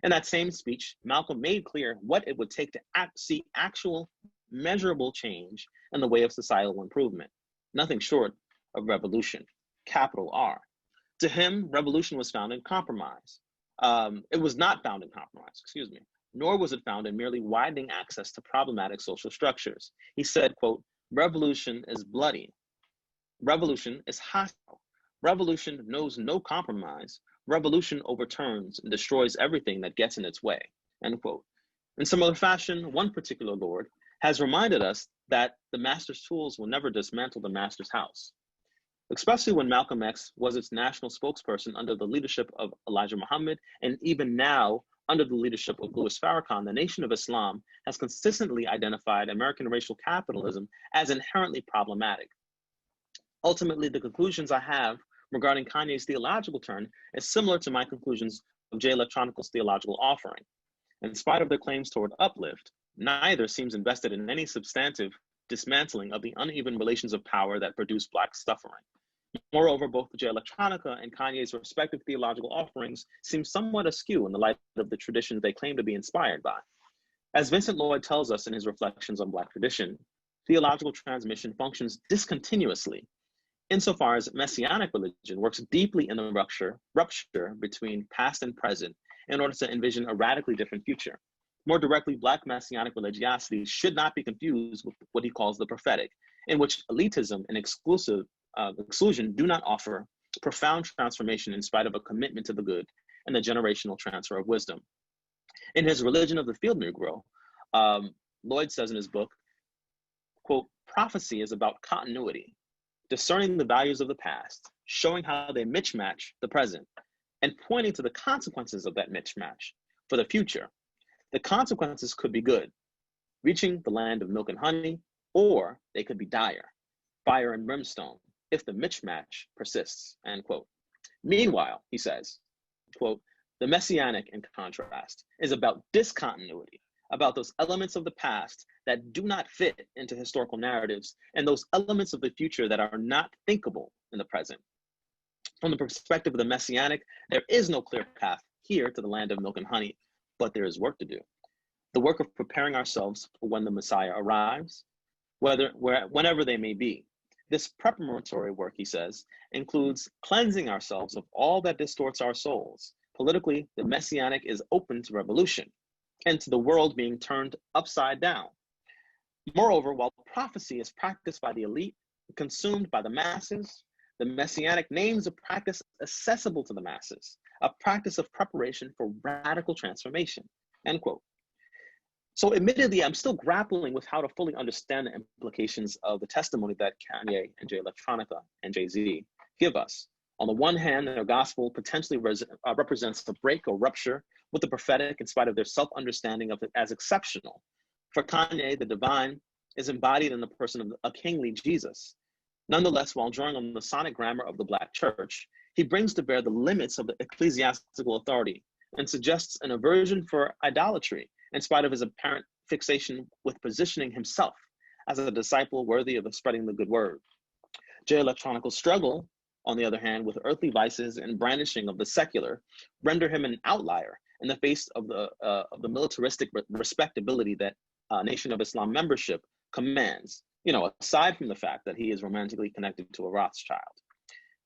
Speaker 2: In that same speech, Malcolm made clear what it would take to see actual measurable change in the way of societal improvement, nothing short of revolution, capital R. To him, revolution was found in compromise. It was not found in compromise, nor was it found in merely widening access to problematic social structures. He said, quote, "Revolution is bloody. Revolution is hostile. Revolution knows no compromise. Revolution overturns and destroys everything that gets in its way," end quote. In similar fashion, one particular Lord has reminded us that the master's tools will never dismantle the master's house. Especially when Malcolm X was its national spokesperson under the leadership of Elijah Muhammad, and even now under the leadership of Louis Farrakhan, the Nation of Islam has consistently identified American racial capitalism as inherently problematic. Ultimately, the conclusions I have regarding Kanye's theological turn is similar to my conclusions of Jay Electronica's theological offering. In spite of their claims toward uplift, neither seems invested in any substantive dismantling of the uneven relations of power that produce Black suffering. Moreover, both Jay Electronica and Kanye's respective theological offerings seem somewhat askew in the light of the traditions they claim to be inspired by. As Vincent Lloyd tells us in his reflections on Black tradition, theological transmission functions discontinuously, insofar as Messianic religion works deeply in the rupture between past and present in order to envision a radically different future. More directly, Black Messianic religiosity should not be confused with what he calls the prophetic, in which elitism and exclusion do not offer profound transformation in spite of a commitment to the good and the generational transfer of wisdom. In his Religion of the Field Negro, Lloyd says in his book, quote, "Prophecy is about continuity, discerning the values of the past, showing how they mismatch the present, and pointing to the consequences of that mismatch for the future. The consequences could be good, reaching the land of milk and honey, or they could be dire, fire and brimstone, if the mismatch persists," end quote. Meanwhile, he says, quote, "The Messianic, in contrast, is about discontinuity, about those elements of the past that do not fit into historical narratives, and those elements of the future that are not thinkable in the present. From the perspective of the Messianic, there is no clear path here to the land of milk and honey, but there is work to do. The work of preparing ourselves for when the Messiah arrives, whenever they may be. This preparatory work," he says, "includes cleansing ourselves of all that distorts our souls. Politically, the Messianic is open to revolution and to the world being turned upside down. Moreover, while prophecy is practiced by the elite, consumed by the masses, the Messianic names a practice accessible to the masses, a practice of preparation for radical transformation," end quote. So admittedly, I'm still grappling with how to fully understand the implications of the testimony that Kanye and Jay Electronica and Jay-Z give us. On the one hand, their gospel potentially represents a break or rupture with the prophetic in spite of their self-understanding of it as exceptional. For Kanye, the divine is embodied in the person of a kingly Jesus. Nonetheless, while drawing on the sonic grammar of the Black church, he brings to bear the limits of the ecclesiastical authority and suggests an aversion for idolatry in spite of his apparent fixation with positioning himself as a disciple worthy of spreading the good word. Jay Electronica's struggle, on the other hand, with earthly vices and brandishing of the secular, render him an outlier in the face of the militaristic respectability that Nation of Islam membership commands, aside from the fact that he is romantically connected to a Rothschild.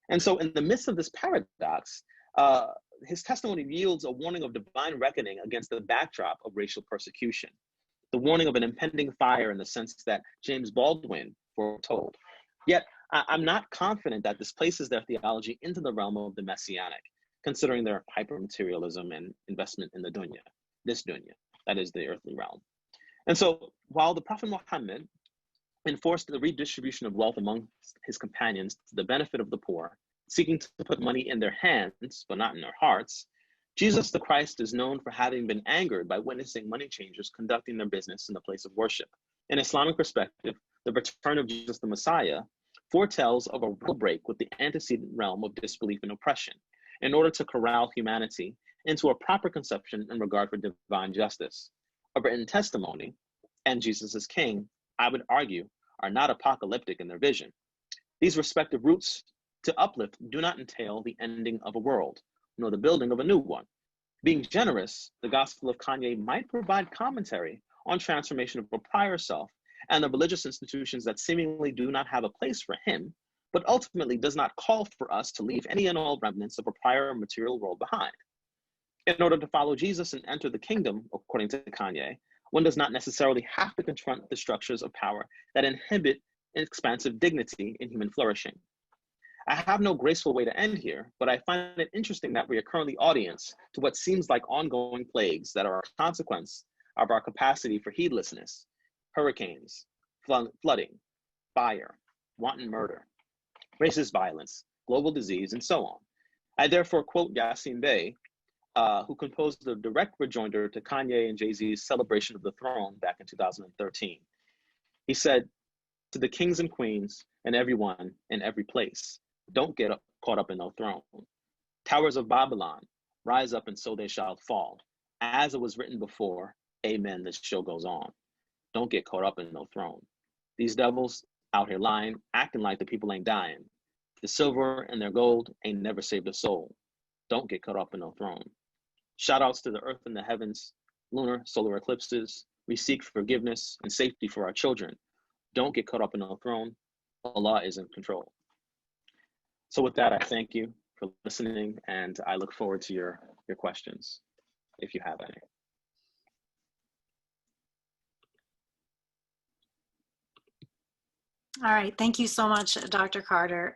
Speaker 2: And so in the midst of this paradox, his testimony yields a warning of divine reckoning against the backdrop of racial persecution, the warning of an impending fire in the sense that James Baldwin foretold. Yet, I'm not confident that this places their theology into the realm of the Messianic, considering their hyper-materialism and investment in the dunya, that is the earthly realm. And so, while the Prophet Muhammad enforced the redistribution of wealth among his companions to the benefit of the poor, seeking to put money in their hands, but not in their hearts, Jesus the Christ is known for having been angered by witnessing money changers conducting their business in the place of worship. In Islamic perspective, the return of Jesus the Messiah foretells of a real break with the antecedent realm of disbelief and oppression in order to corral humanity into a proper conception in regard for divine justice. A written testimony and Jesus as King, I would argue, are not apocalyptic in their vision. These respective routes to uplift do not entail the ending of a world, nor the building of a new one. Being generous, the Gospel of Kanye might provide commentary on transformation of a prior self and the religious institutions that seemingly do not have a place for him, but ultimately does not call for us to leave any and all remnants of a prior material world behind. In order to follow Jesus and enter the kingdom, according to Kanye, one does not necessarily have to confront the structures of power that inhibit expansive dignity in human flourishing. I have no graceful way to end here, but I find it interesting that we are currently audience to what seems like ongoing plagues that are a consequence of our capacity for heedlessness: hurricanes, flooding, fire, wanton murder, racist violence, global disease, and so on. I therefore quote Yasin Bey, who composed the direct rejoinder to Kanye and Jay-Z's celebration of the throne back in 2013. He said, "To the kings and queens and everyone in every place, don't get caught up in no throne. Towers of Babylon, rise up and so they shall fall. As it was written before, amen, this show goes on. Don't get caught up in no throne. These devils out here lying, acting like the people ain't dying. The silver and their gold ain't never saved a soul. Don't get caught up in no throne. Shout outs to the earth and the heavens, lunar, solar eclipses. We seek forgiveness and safety for our children. Don't get caught up in no throne. Allah is in control." So with that, I thank you for listening, and I look forward to your questions, if you have any.
Speaker 1: All right, thank you so much, Dr. Carter.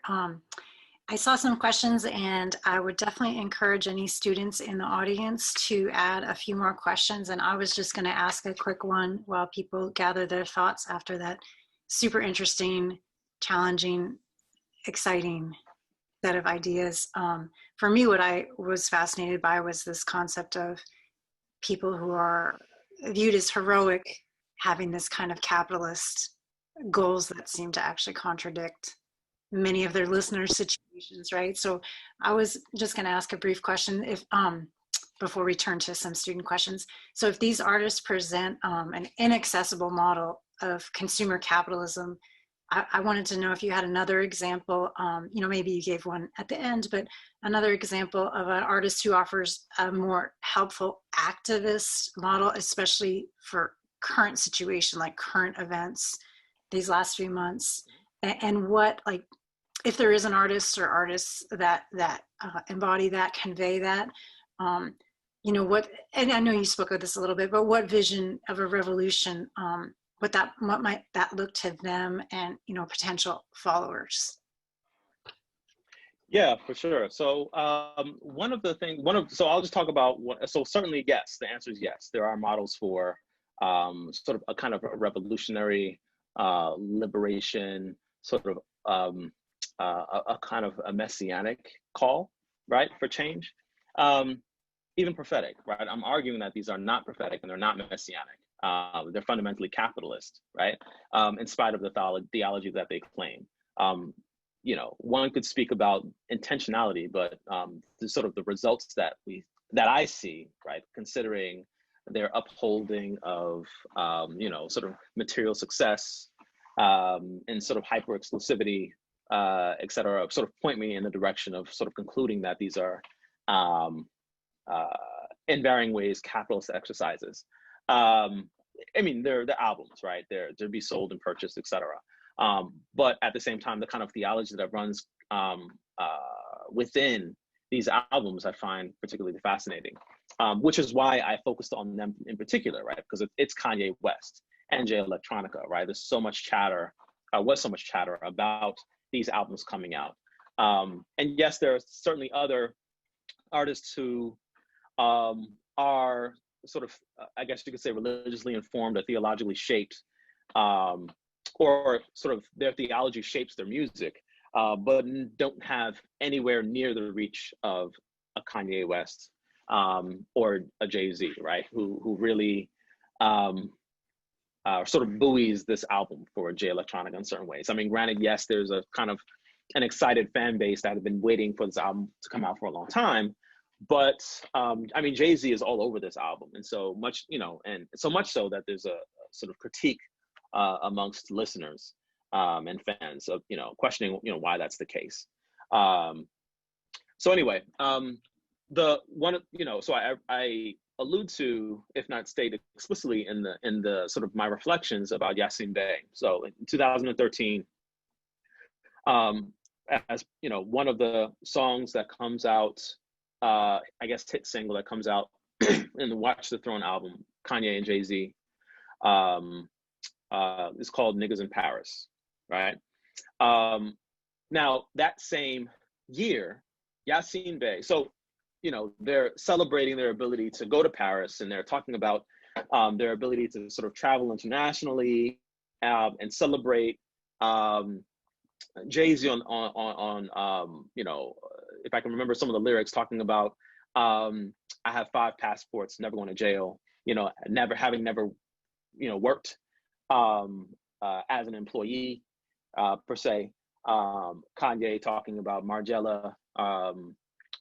Speaker 1: I saw some questions, and I would definitely encourage any students in the audience to add a few more questions. And I was just going to ask a quick one while people gather their thoughts after that super interesting, challenging, exciting set of ideas. For me, what I was fascinated by was this concept of people who are viewed as heroic having this kind of capitalist goals that seem to actually contradict many of their listeners' situations, right? So I was just going to ask a brief question if before we turn to some student questions. So if these artists present an inaccessible model of consumer capitalism, I wanted to know if you had another example, maybe you gave one at the end, but another example of an artist who offers a more helpful activist model, especially for current situation, like current events these last few months, and what, like, if there is an artist or artists that embody that, convey that, what, and I know you spoke of this a little bit, but what vision of a revolution, what might that look to them and, potential followers?
Speaker 2: Yeah, for sure. So so I'll just talk about so certainly, yes, the answer is yes. There are models for sort of a kind of a revolutionary liberation, sort of a kind of a messianic call, right, for change, even prophetic, right? I'm arguing that these are not prophetic and they're not messianic. They're fundamentally capitalist, right? In spite of the theology that they claim. One could speak about intentionality, but the sort of the results that I see, right, considering their upholding of, sort of material success and sort of hyper exclusivity, et cetera, sort of point me in the direction of sort of concluding that these are, in varying ways, capitalist exercises. They're the albums, right? They're to be sold and purchased, et cetera. But at the same time, the kind of theology that runs within these albums, I find particularly fascinating, which is why I focused on them in particular, right? Because it's Kanye West and Jay Electronica, right? There's so much chatter, was so much chatter about these albums coming out. And yes, there are certainly other artists who are sort of, I guess you could say, religiously informed or theologically shaped, or sort of their theology shapes their music. but don't have anywhere near the reach of a Kanye West or a Jay-Z, right? Who really sort of buoys this album for Jay Electronica in certain ways. I mean, granted, yes, there's a kind of an excited fan base that have been waiting for this album to come out for a long time, but I mean, Jay-Z is all over this album, and so much, and so much so that there's a sort of critique amongst listeners and fans of, questioning, why that's the case. So anyway, the one, so I allude to, if not state explicitly in the sort of my reflections about Yasin Bey. So in 2013, as one of the songs that comes out, I guess hit single that comes out in the Watch the Throne album, Kanye and Jay-Z, is called Niggas in Paris, right? Now that same year, Yasin Bey, so they're celebrating their ability to go to Paris, and they're talking about their ability to sort of travel internationally and celebrate Jay-Z on if I can remember some of the lyrics, talking about I have 5 passports, never going to jail, never worked as an employee per se. Kanye talking about Margiela,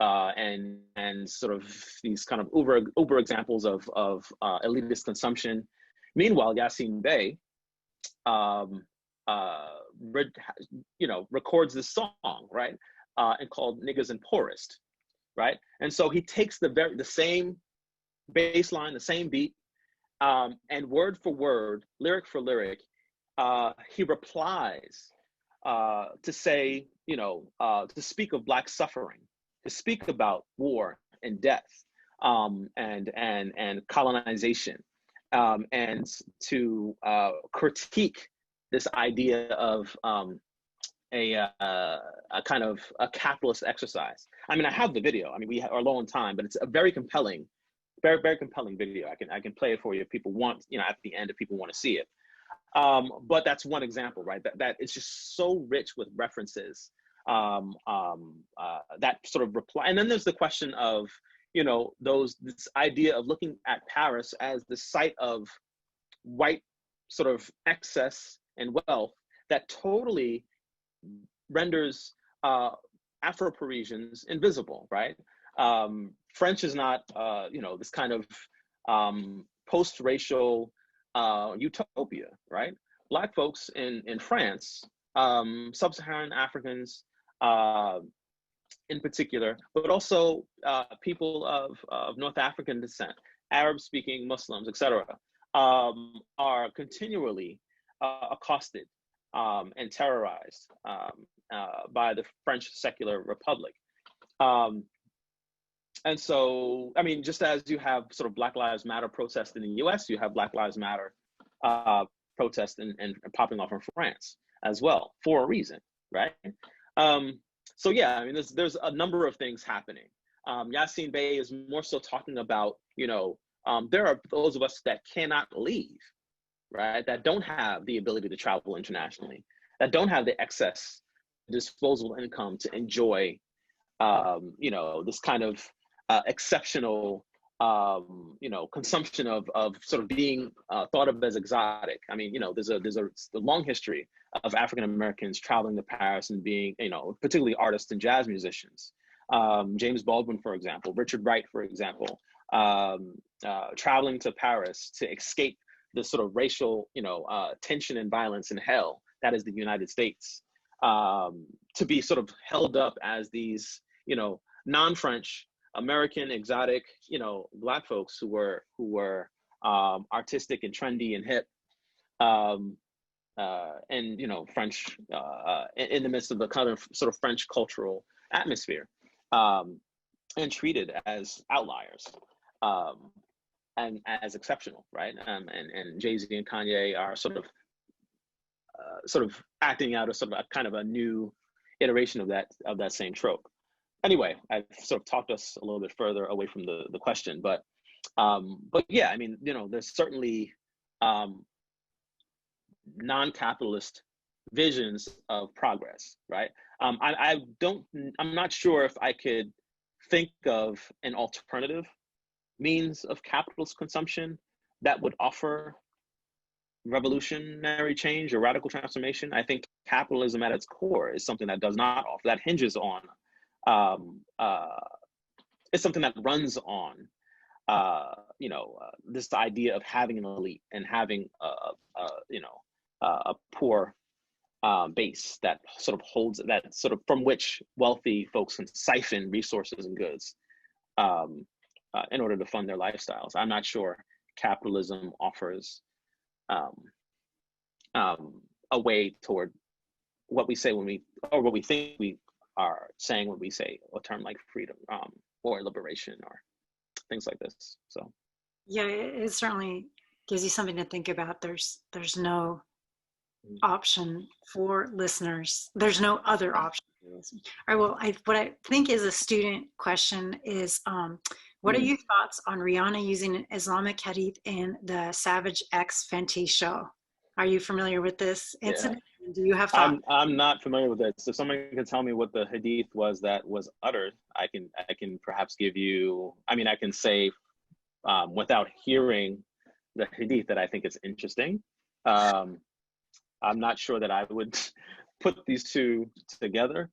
Speaker 2: and sort of these kind of uber examples of elitist consumption. Meanwhile, Yasin Bey, records this song, right, and called "Niggas and Poorest," right, and so he takes the same bass line, the same beat, and word for word, lyric for lyric, he replies to say, to speak of Black suffering, to speak about war and death, and colonization, and to critique this idea of a kind of a capitalist exercise. I mean, I have the video. I mean, we are low on time, but it's a very compelling, very, very compelling video. I can play it for you if people want, at the end, if people want to see it. But that's one example, right? That it's just so rich with references, that sort of reply. And then there's the question of, this idea of looking at Paris as the site of white sort of excess and wealth that totally renders Afro-Parisians invisible, right? French is not, this kind of post-racial utopia, right? Black folks in France, sub-Saharan Africans in particular, but also people of North African descent, Arab-speaking Muslims, etc., are continually accosted and terrorized by the French secular republic. And so, I mean, just as you have sort of Black Lives Matter protests in the US, you have Black Lives Matter protests and popping off in France as well, for a reason, right? So yeah, I mean, there's a number of things happening. Yasin Bey is more so talking about, there are those of us that cannot leave, right? That don't have the ability to travel internationally, that don't have the excess disposable income to enjoy, this kind of exceptional, consumption of sort of being thought of as exotic. I mean, there's a long history of African Americans traveling to Paris and being, particularly artists and jazz musicians. James Baldwin, for example, Richard Wright, for example, traveling to Paris to escape the sort of racial, tension and violence and hell that is the United States, to be sort of held up as these, non-French, American, exotic, Black folks who were artistic and trendy and hip, and French in the midst of the kind of sort of French cultural atmosphere, and treated as outliers, and as exceptional, right? And Jay-Z and Kanye are sort of acting out a kind of a new iteration of that same trope. Anyway, I've sort of talked us a little bit further away from the question, but yeah, I mean, there's certainly non-capitalist visions of progress, right? I'm not sure if I could think of an alternative means of capitalist consumption that would offer revolutionary change or radical transformation. I think capitalism at its core is something that does not offer, that hinges on, it's something that runs on, this idea of having an elite and having a poor base that sort of holds, that sort of from which wealthy folks can siphon resources and goods in order to fund their lifestyles. I'm not sure capitalism offers a way toward what we say when we, or what we think we are saying when we say a term like freedom or liberation or things like this. So
Speaker 1: yeah, it certainly gives you something to think about. There's no option for listeners. There's no other option for listeners. All right, well, what I think is a student question is, what are your thoughts on Rihanna using an Islamic hadith in the Savage X Fenty show? Are you familiar with this incident? Yeah. Do you have thoughts?
Speaker 2: I'm not familiar with it. So someone can tell me what the hadith was that was uttered. I can perhaps give you, I can say without hearing the hadith that I think it's interesting. I'm not sure that I would put these two together.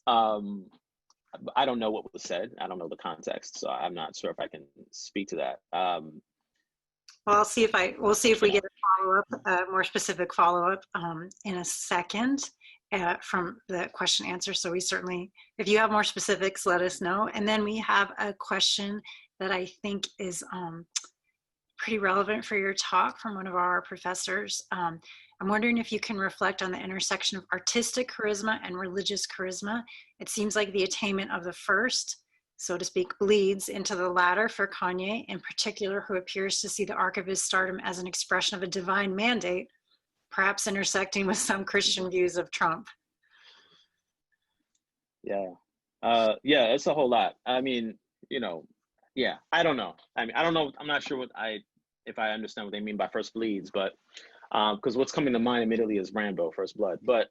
Speaker 2: I don't know what was said. I don't know the context, so I'm not sure if I can speak to that.
Speaker 1: Well, we'll see if we get a follow-up, more specific follow-up in a second from the question answer. So we certainly, if you have more specifics, let us know. And then we have a question that I think is pretty relevant for your talk from one of our professors. I'm wondering if you can reflect on the intersection of artistic charisma and religious charisma. It seems like the attainment of the first, so to speak, bleeds into the latter for Kanye in particular, who appears to see the arc of his stardom as an expression of a divine mandate, perhaps intersecting with some Christian views of Trump.
Speaker 2: Yeah, it's a whole lot. I don't know. I don't know. I'm not sure if I understand what they mean by first bleeds, but because what's coming to mind immediately is Rambo, First Blood. But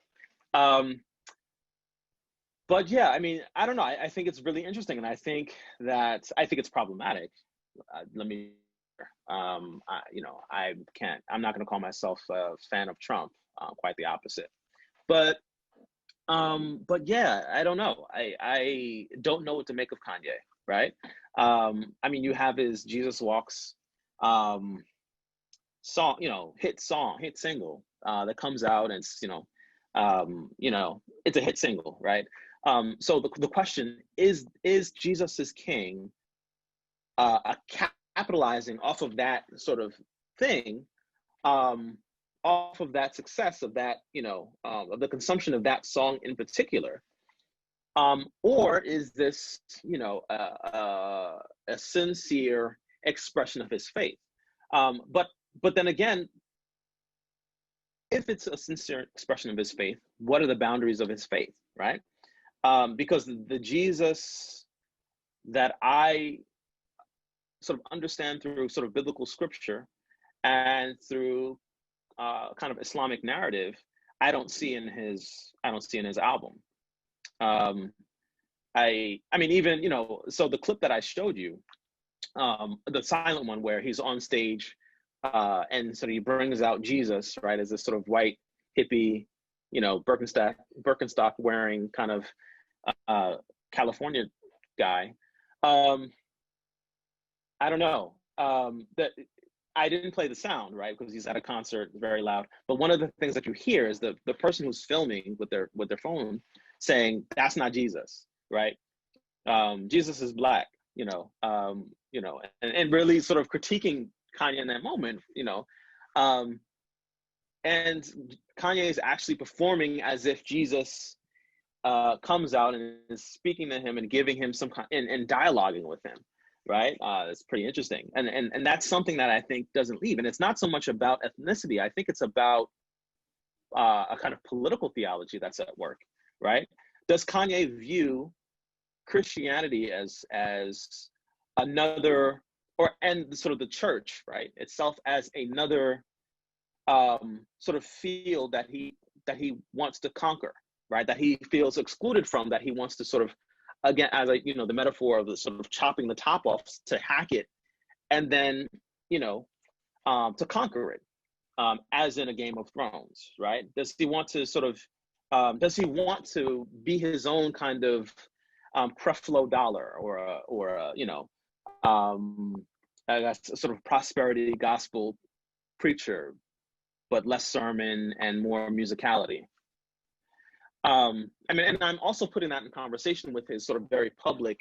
Speaker 2: yeah, I don't know. I think it's really interesting, and I think it's problematic. I'm not going to call myself a fan of Trump. Quite the opposite. But yeah, I don't know. I don't know what to make of Kanye, right? You have his Jesus Walks song, hit single that comes out, and it's it's a hit single, right? So the question is Jesus is King capitalizing off of that sort of thing, off of that success of that, of the consumption of that song in particular, or is this a sincere expression of his faith? But then again, if it's a sincere expression of his faith, what are the boundaries of his faith, right? Because the Jesus that I sort of understand through sort of biblical scripture and through kind of Islamic narrative, I don't see in his album. So the clip that I showed you, the silent one where he's on stage, and so he brings out Jesus, right, as this sort of white hippie, Birkenstock wearing kind of California guy. I don't know. That I didn't play the sound, right, because he's at a concert, very loud. But one of the things that you hear is the person who's filming with their phone saying, "That's not Jesus," right? Jesus is black, and really sort of critiquing Kanye in that moment, and Kanye is actually performing as if Jesus comes out and is speaking to him and giving him some and dialoguing with him, right? It's pretty interesting, and that's something that I think doesn't leave. And it's not so much about ethnicity. I think it's about a kind of political theology that's at work, right? Does Kanye view Christianity as another, and sort of the church, right, itself as another sort of field that he that he wants to conquer, right? That he feels excluded from, that he wants to sort of, again, as I, you know, the metaphor of the sort of chopping the top off to hack it, and then, you know, to conquer it, as in a Game of Thrones, right? Does he want to sort of, does he want to be his own kind of Creflo Dollar, or a, you know, a sort of prosperity gospel preacher, but less sermon and more musicality? I mean, and I'm also putting that in conversation with his sort of very public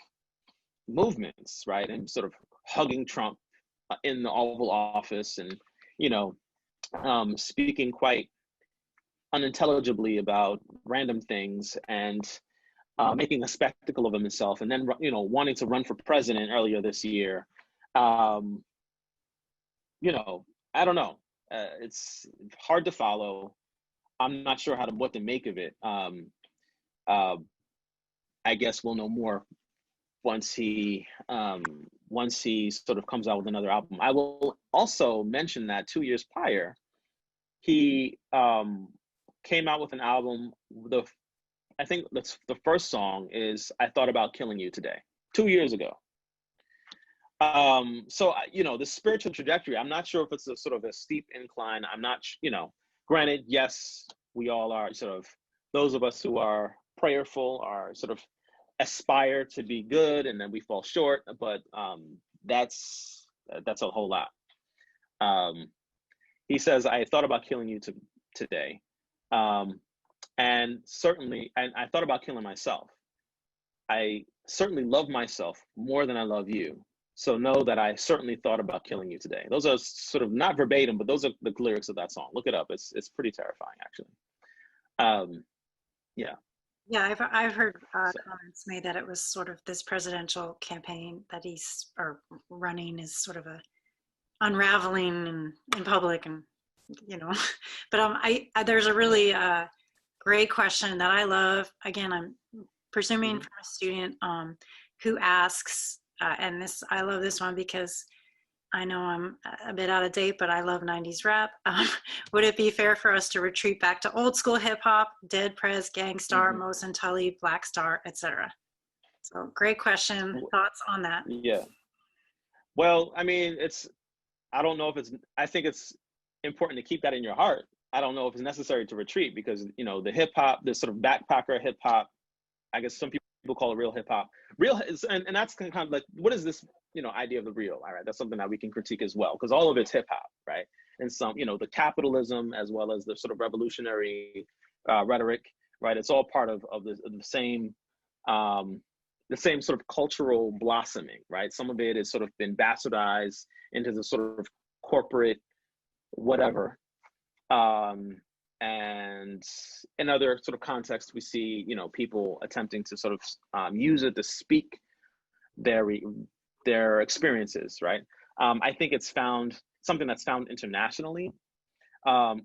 Speaker 2: movements, right? And sort of hugging Trump in the Oval Office, and, you know, speaking quite unintelligibly about random things, and making a spectacle of himself, and then, you know, wanting to run for president earlier this year. You know, I don't know. It's hard to follow. I'm not sure what to make of it. I guess we'll know more once he sort of comes out with another album. I will also mention that 2 years prior, he came out with an album. I think that's the first song is "I Thought About Killing You Today," 2 years ago. So, you know, the spiritual trajectory, I'm not sure if it's a sort of a steep incline. I'm not, you know, granted, yes, we all are sort of, those of us who are prayerful are sort of aspire to be good, and then we fall short, but that's a whole lot. He says, "I thought about killing you today. And certainly, and I thought about killing myself. I certainly love myself more than I love you. So know that I certainly thought about killing you today." Those are sort of not verbatim, but those are the lyrics of that song. Look it up. It's pretty terrifying, actually. Yeah.
Speaker 1: Yeah, I've heard comments made that it was sort of this presidential campaign that he's running is sort of a unraveling in public, and, you know, but there's a really great question that I love. Again, I'm presuming from a student who asks, and I love this one because I know I'm a bit out of date, but I love 90s rap. Would it be fair for us to retreat back to old school hip hop, Dead Prez, Gangstar, Mohsen Tully, Black Star, etc.? So great question. Thoughts on that?
Speaker 2: Yeah. Well, I mean, I don't know if I think it's important to keep that in your heart. I don't know if it's necessary to retreat, because, you know, the hip hop, the sort of backpacker hip hop, I guess some people call it real hip hop. And that's kind of like, what is this, you know, idea of the real? All right, that's something that we can critique as well, because all of it's hip hop, right? And some, you know, the capitalism as well as the sort of revolutionary rhetoric, right? It's all part of the same sort of cultural blossoming, right? Some of it has sort of been bastardized into the sort of corporate whatever. And in other sort of contexts, we see, you know, people attempting to sort of use it to speak their experiences, right? I think it's something that's found internationally. I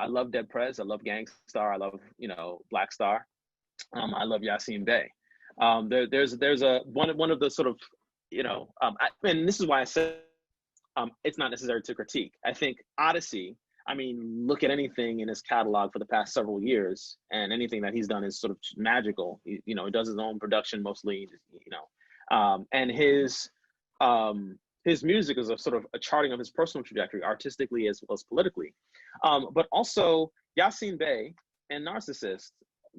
Speaker 2: love Dead Prez, I love Gangstar, I love, you know, Black Star, I love Yasin Bey. There's one of the sort of, you know, and this is why I said it's not necessary to critique. I think Odyssey, I mean, look at anything in his catalog for the past several years, and anything that he's done is sort of magical. He does his own production mostly, you know, and his music is a sort of a charting of his personal trajectory, artistically as well as politically. But also, Yasin Bey and Narcissist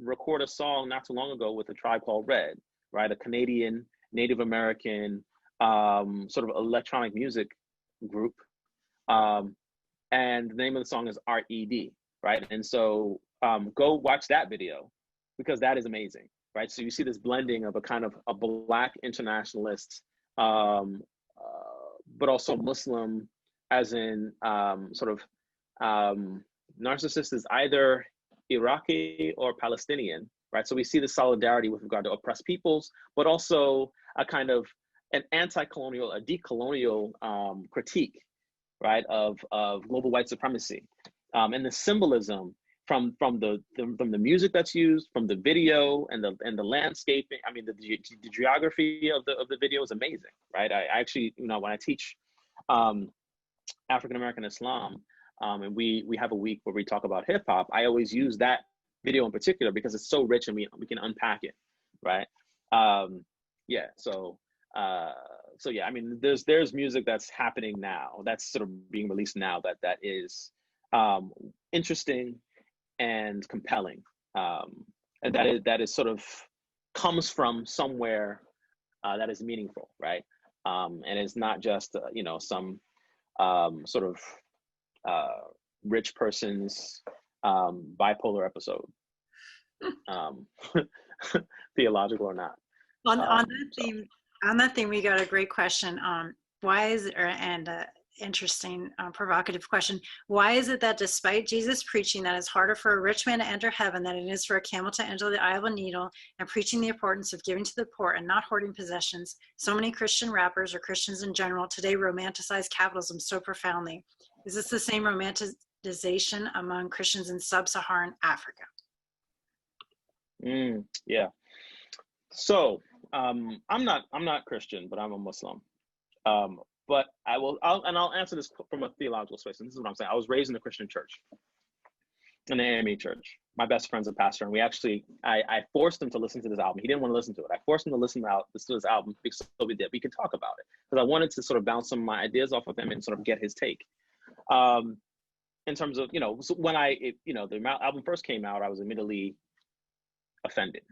Speaker 2: record a song not too long ago with a Tribe Called Red, right? A Canadian Native American sort of electronic music group. And the name of the song is R.E.D., right? And so go watch that video, because that is amazing, right? So you see this blending of a kind of a Black internationalist, but also Muslim, as in Narcissist is either Iraqi or Palestinian, right? So we see the solidarity with regard to oppressed peoples, but also a kind of an anti-colonial, a decolonial critique, right, of global white supremacy, and the symbolism from the music that's used, from the video and the landscaping. I mean, the geography of the video is amazing, right? I actually, you know, when I teach African American Islam, and we have a week where we talk about hip hop, I always use that video in particular because it's so rich and we can unpack it, right? Yeah, so yeah, I mean, there's music that's happening now, that's sort of being released now that is interesting and compelling, and that is sort of comes from somewhere that is meaningful, right? And it's not just some sort of rich person's bipolar episode, theological or not.
Speaker 1: On that theme, we got a great question. Why is it, and interesting, provocative question. Why is it that despite Jesus preaching that it's harder for a rich man to enter heaven than it is for a camel to enter the eye of a needle, and preaching the importance of giving to the poor and not hoarding possessions, so many Christian rappers or Christians in general today romanticize capitalism so profoundly? Is this the same romanticization among Christians in sub-Saharan Africa?
Speaker 2: Yeah. So I'm not Christian, but I'm a Muslim. But I'll answer this from a theological space. And this is what I'm saying. I was raised in the Christian church, in the AME church. My best friend's a pastor, and we actually, I forced him to listen to this album. He didn't want to listen to it. I forced him to listen to this album, because so we did. We could talk about it, because I wanted to sort of bounce some of my ideas off of him and sort of get his take. In terms of, so when the album first came out, I was immediately offended,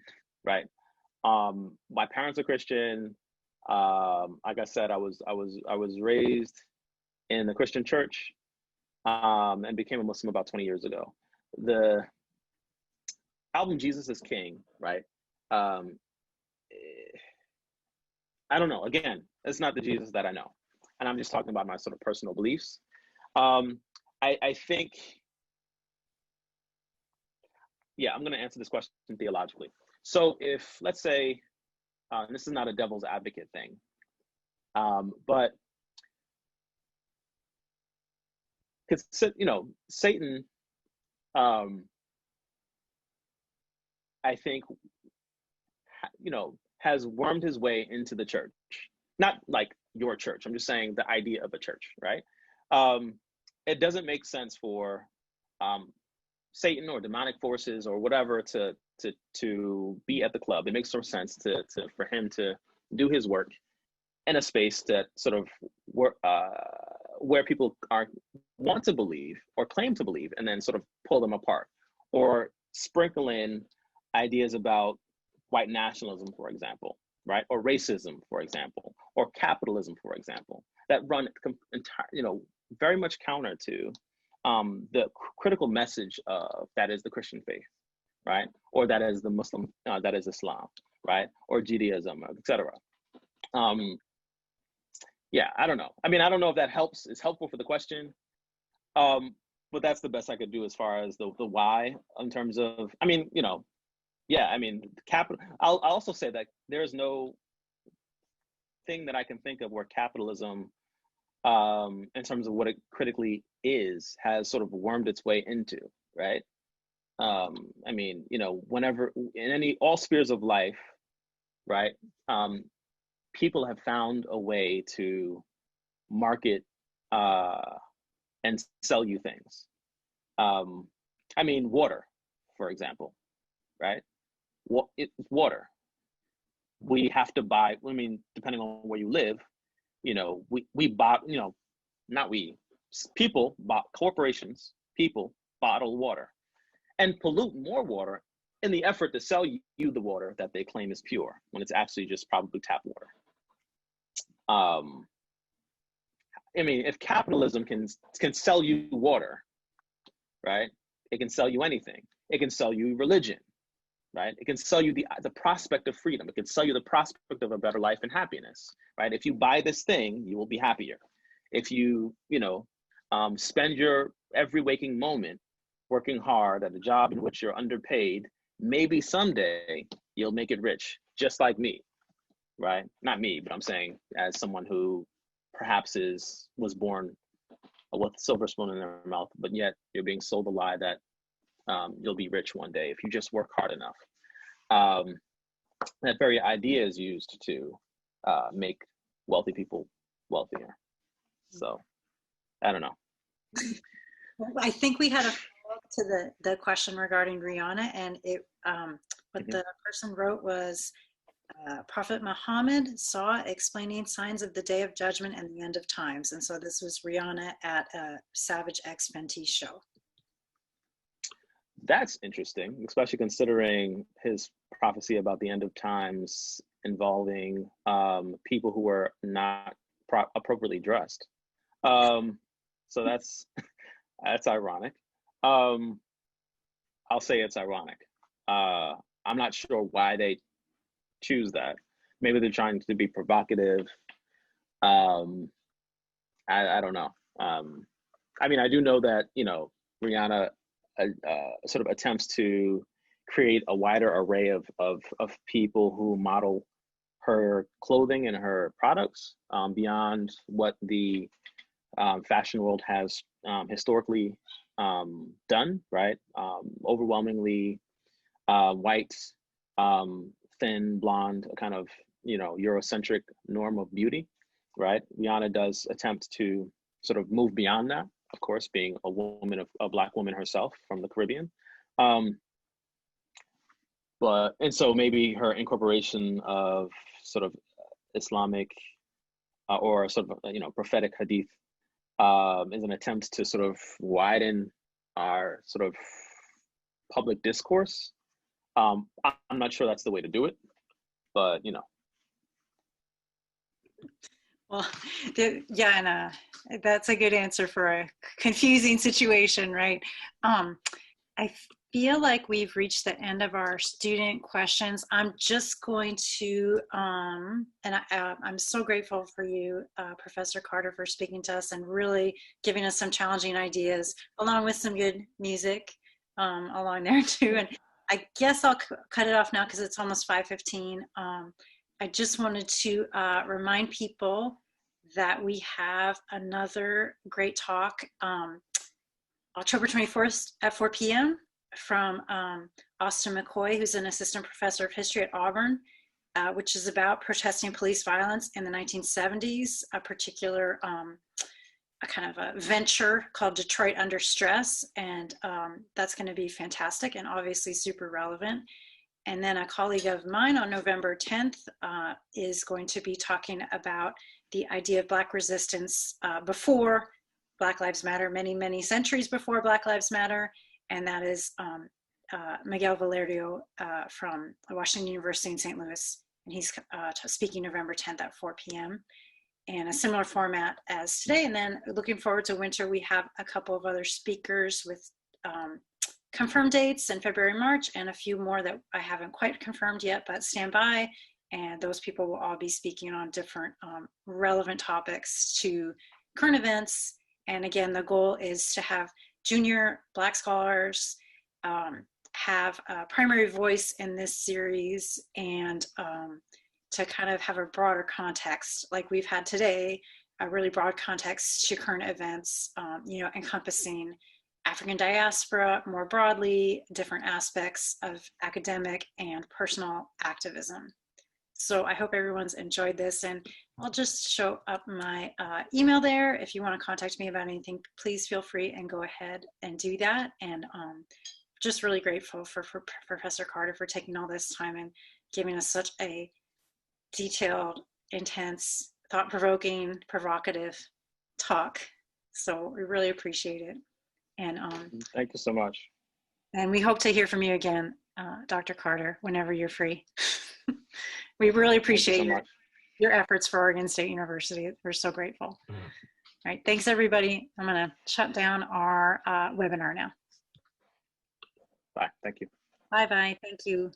Speaker 2: right? My parents are Christian. Like I said, I was raised in the Christian church, and became a Muslim about 20 years ago. The album Jesus is King, right? I don't know. Again, it's not the Jesus that I know, and I'm just talking about my sort of personal beliefs. I think, yeah, I'm going to answer this question theologically. So if, let's say, and this is not a devil's advocate thing, but Satan, I think, has wormed his way into the church. Not like your church. I'm just saying the idea of a church, right? It doesn't make sense for Satan or demonic forces or whatever to be at the club. It makes more sense for him to do his work in a space that sort of where people want to believe or claim to believe, and then sort of pull them apart, or sprinkle in ideas about white nationalism, for example, right, or racism, for example, or capitalism, for example, that run very much counter to the critical message of that is the Christian faith, right? Or that is the Muslim, that is Islam, right? Or Judaism, etc. Yeah, I don't know. I mean, I don't know if that is helpful for the question, but that's the best I could do as far as the why, in terms of, I mean, yeah, I mean, I'll also say that there's no thing that I can think of where capitalism, in terms of what it critically is, has sort of wormed its way into, right? I mean, whenever in all spheres of life, right? People have found a way to market and sell you things. I mean, water, for example, right? It's water. We have to buy, I mean, depending on where you live, we bought, not we, people bought, corporations, people bottle water and pollute more water in the effort to sell you the water that they claim is pure, when it's actually just probably tap water. I mean, if capitalism can sell you water, right? It can sell you anything. It can sell you religion, right? It can sell you the prospect of freedom. It can sell you the prospect of a better life and happiness, right? If you buy this thing, you will be happier. If you, spend your every waking moment working hard at a job in which you're underpaid, maybe someday you'll make it rich, just like me, right? Not me, but I'm saying as someone who perhaps was born with a silver spoon in their mouth, but yet you're being sold a lie that you'll be rich one day if you just work hard enough. That very idea is used to make wealthy people wealthier. So I don't know.
Speaker 1: I think we had a follow-up to the question regarding Rihanna, and what the person wrote was, Prophet Muhammad saw explaining signs of the Day of Judgment and the end of times. And so this was Rihanna at a Savage X Fenty show.
Speaker 2: That's interesting, especially considering his prophecy about the end of times involving people who were not appropriately dressed. So that's ironic. I'll say it's ironic. I'm not sure why they choose that. Maybe they're trying to be provocative. I don't know. I mean, I do know that, you know, Rihanna sort of attempts to create a wider array of people who model her clothing and her products beyond what the fashion world has historically done, right? Overwhelmingly white, thin, blonde, kind of, you know, Eurocentric norm of beauty, right? Rihanna does attempt to sort of move beyond that, of course, being a woman, a Black woman herself from the Caribbean. And so maybe her incorporation of sort of Islamic or sort of, you know, prophetic hadith is an attempt to sort of widen our sort of public discourse. I'm not sure that's the way to do it, but, you know.
Speaker 1: Well, yeah, and that's a good answer for a confusing situation, right? I feel like we've reached the end of our student questions. I'm just going to, and I'm so grateful for you, Professor Carter, for speaking to us and really giving us some challenging ideas, along with some good music along there too. And I guess I'll cut it off now because it's almost 5:15. I just wanted to remind people that we have another great talk October 24th at 4 p.m. from Austin McCoy, who's an assistant professor of history at Auburn, which is about protesting police violence in the 1970s, a particular a kind of a venture called Detroit Under Stress. And that's going to be fantastic and obviously super relevant. And then a colleague of mine on November 10th is going to be talking about the idea of Black resistance before Black Lives Matter, many, many centuries before Black Lives Matter. And that is Miguel Valerio from Washington University in St. Louis. And he's speaking November 10th at 4 p.m. and a similar format as today. And then looking forward to winter, we have a couple of other speakers with confirmed dates in February, March, and a few more that I haven't quite confirmed yet, but stand by. And those people will all be speaking on different relevant topics to current events. And again, the goal is to have junior Black scholars have a primary voice in this series and to kind of have a broader context like we've had today, a really broad context to current events, you know, encompassing African diaspora more broadly, different aspects of academic and personal activism. So I hope everyone's enjoyed this, and I'll just show up my email there. If you want to contact me about anything, please feel free and go ahead and do that. And just really grateful for Professor Carter for taking all this time and giving us such a detailed, intense, thought-provoking, provocative talk. So we really appreciate it. And
Speaker 2: thank you so much.
Speaker 1: And we hope to hear from you again, Dr. Carter, whenever you're free. We really appreciate your efforts for Oregon State University. We're so grateful. All right, thanks everybody. I'm gonna shut down our webinar now.
Speaker 2: Bye, thank you.
Speaker 1: Bye-bye, thank you.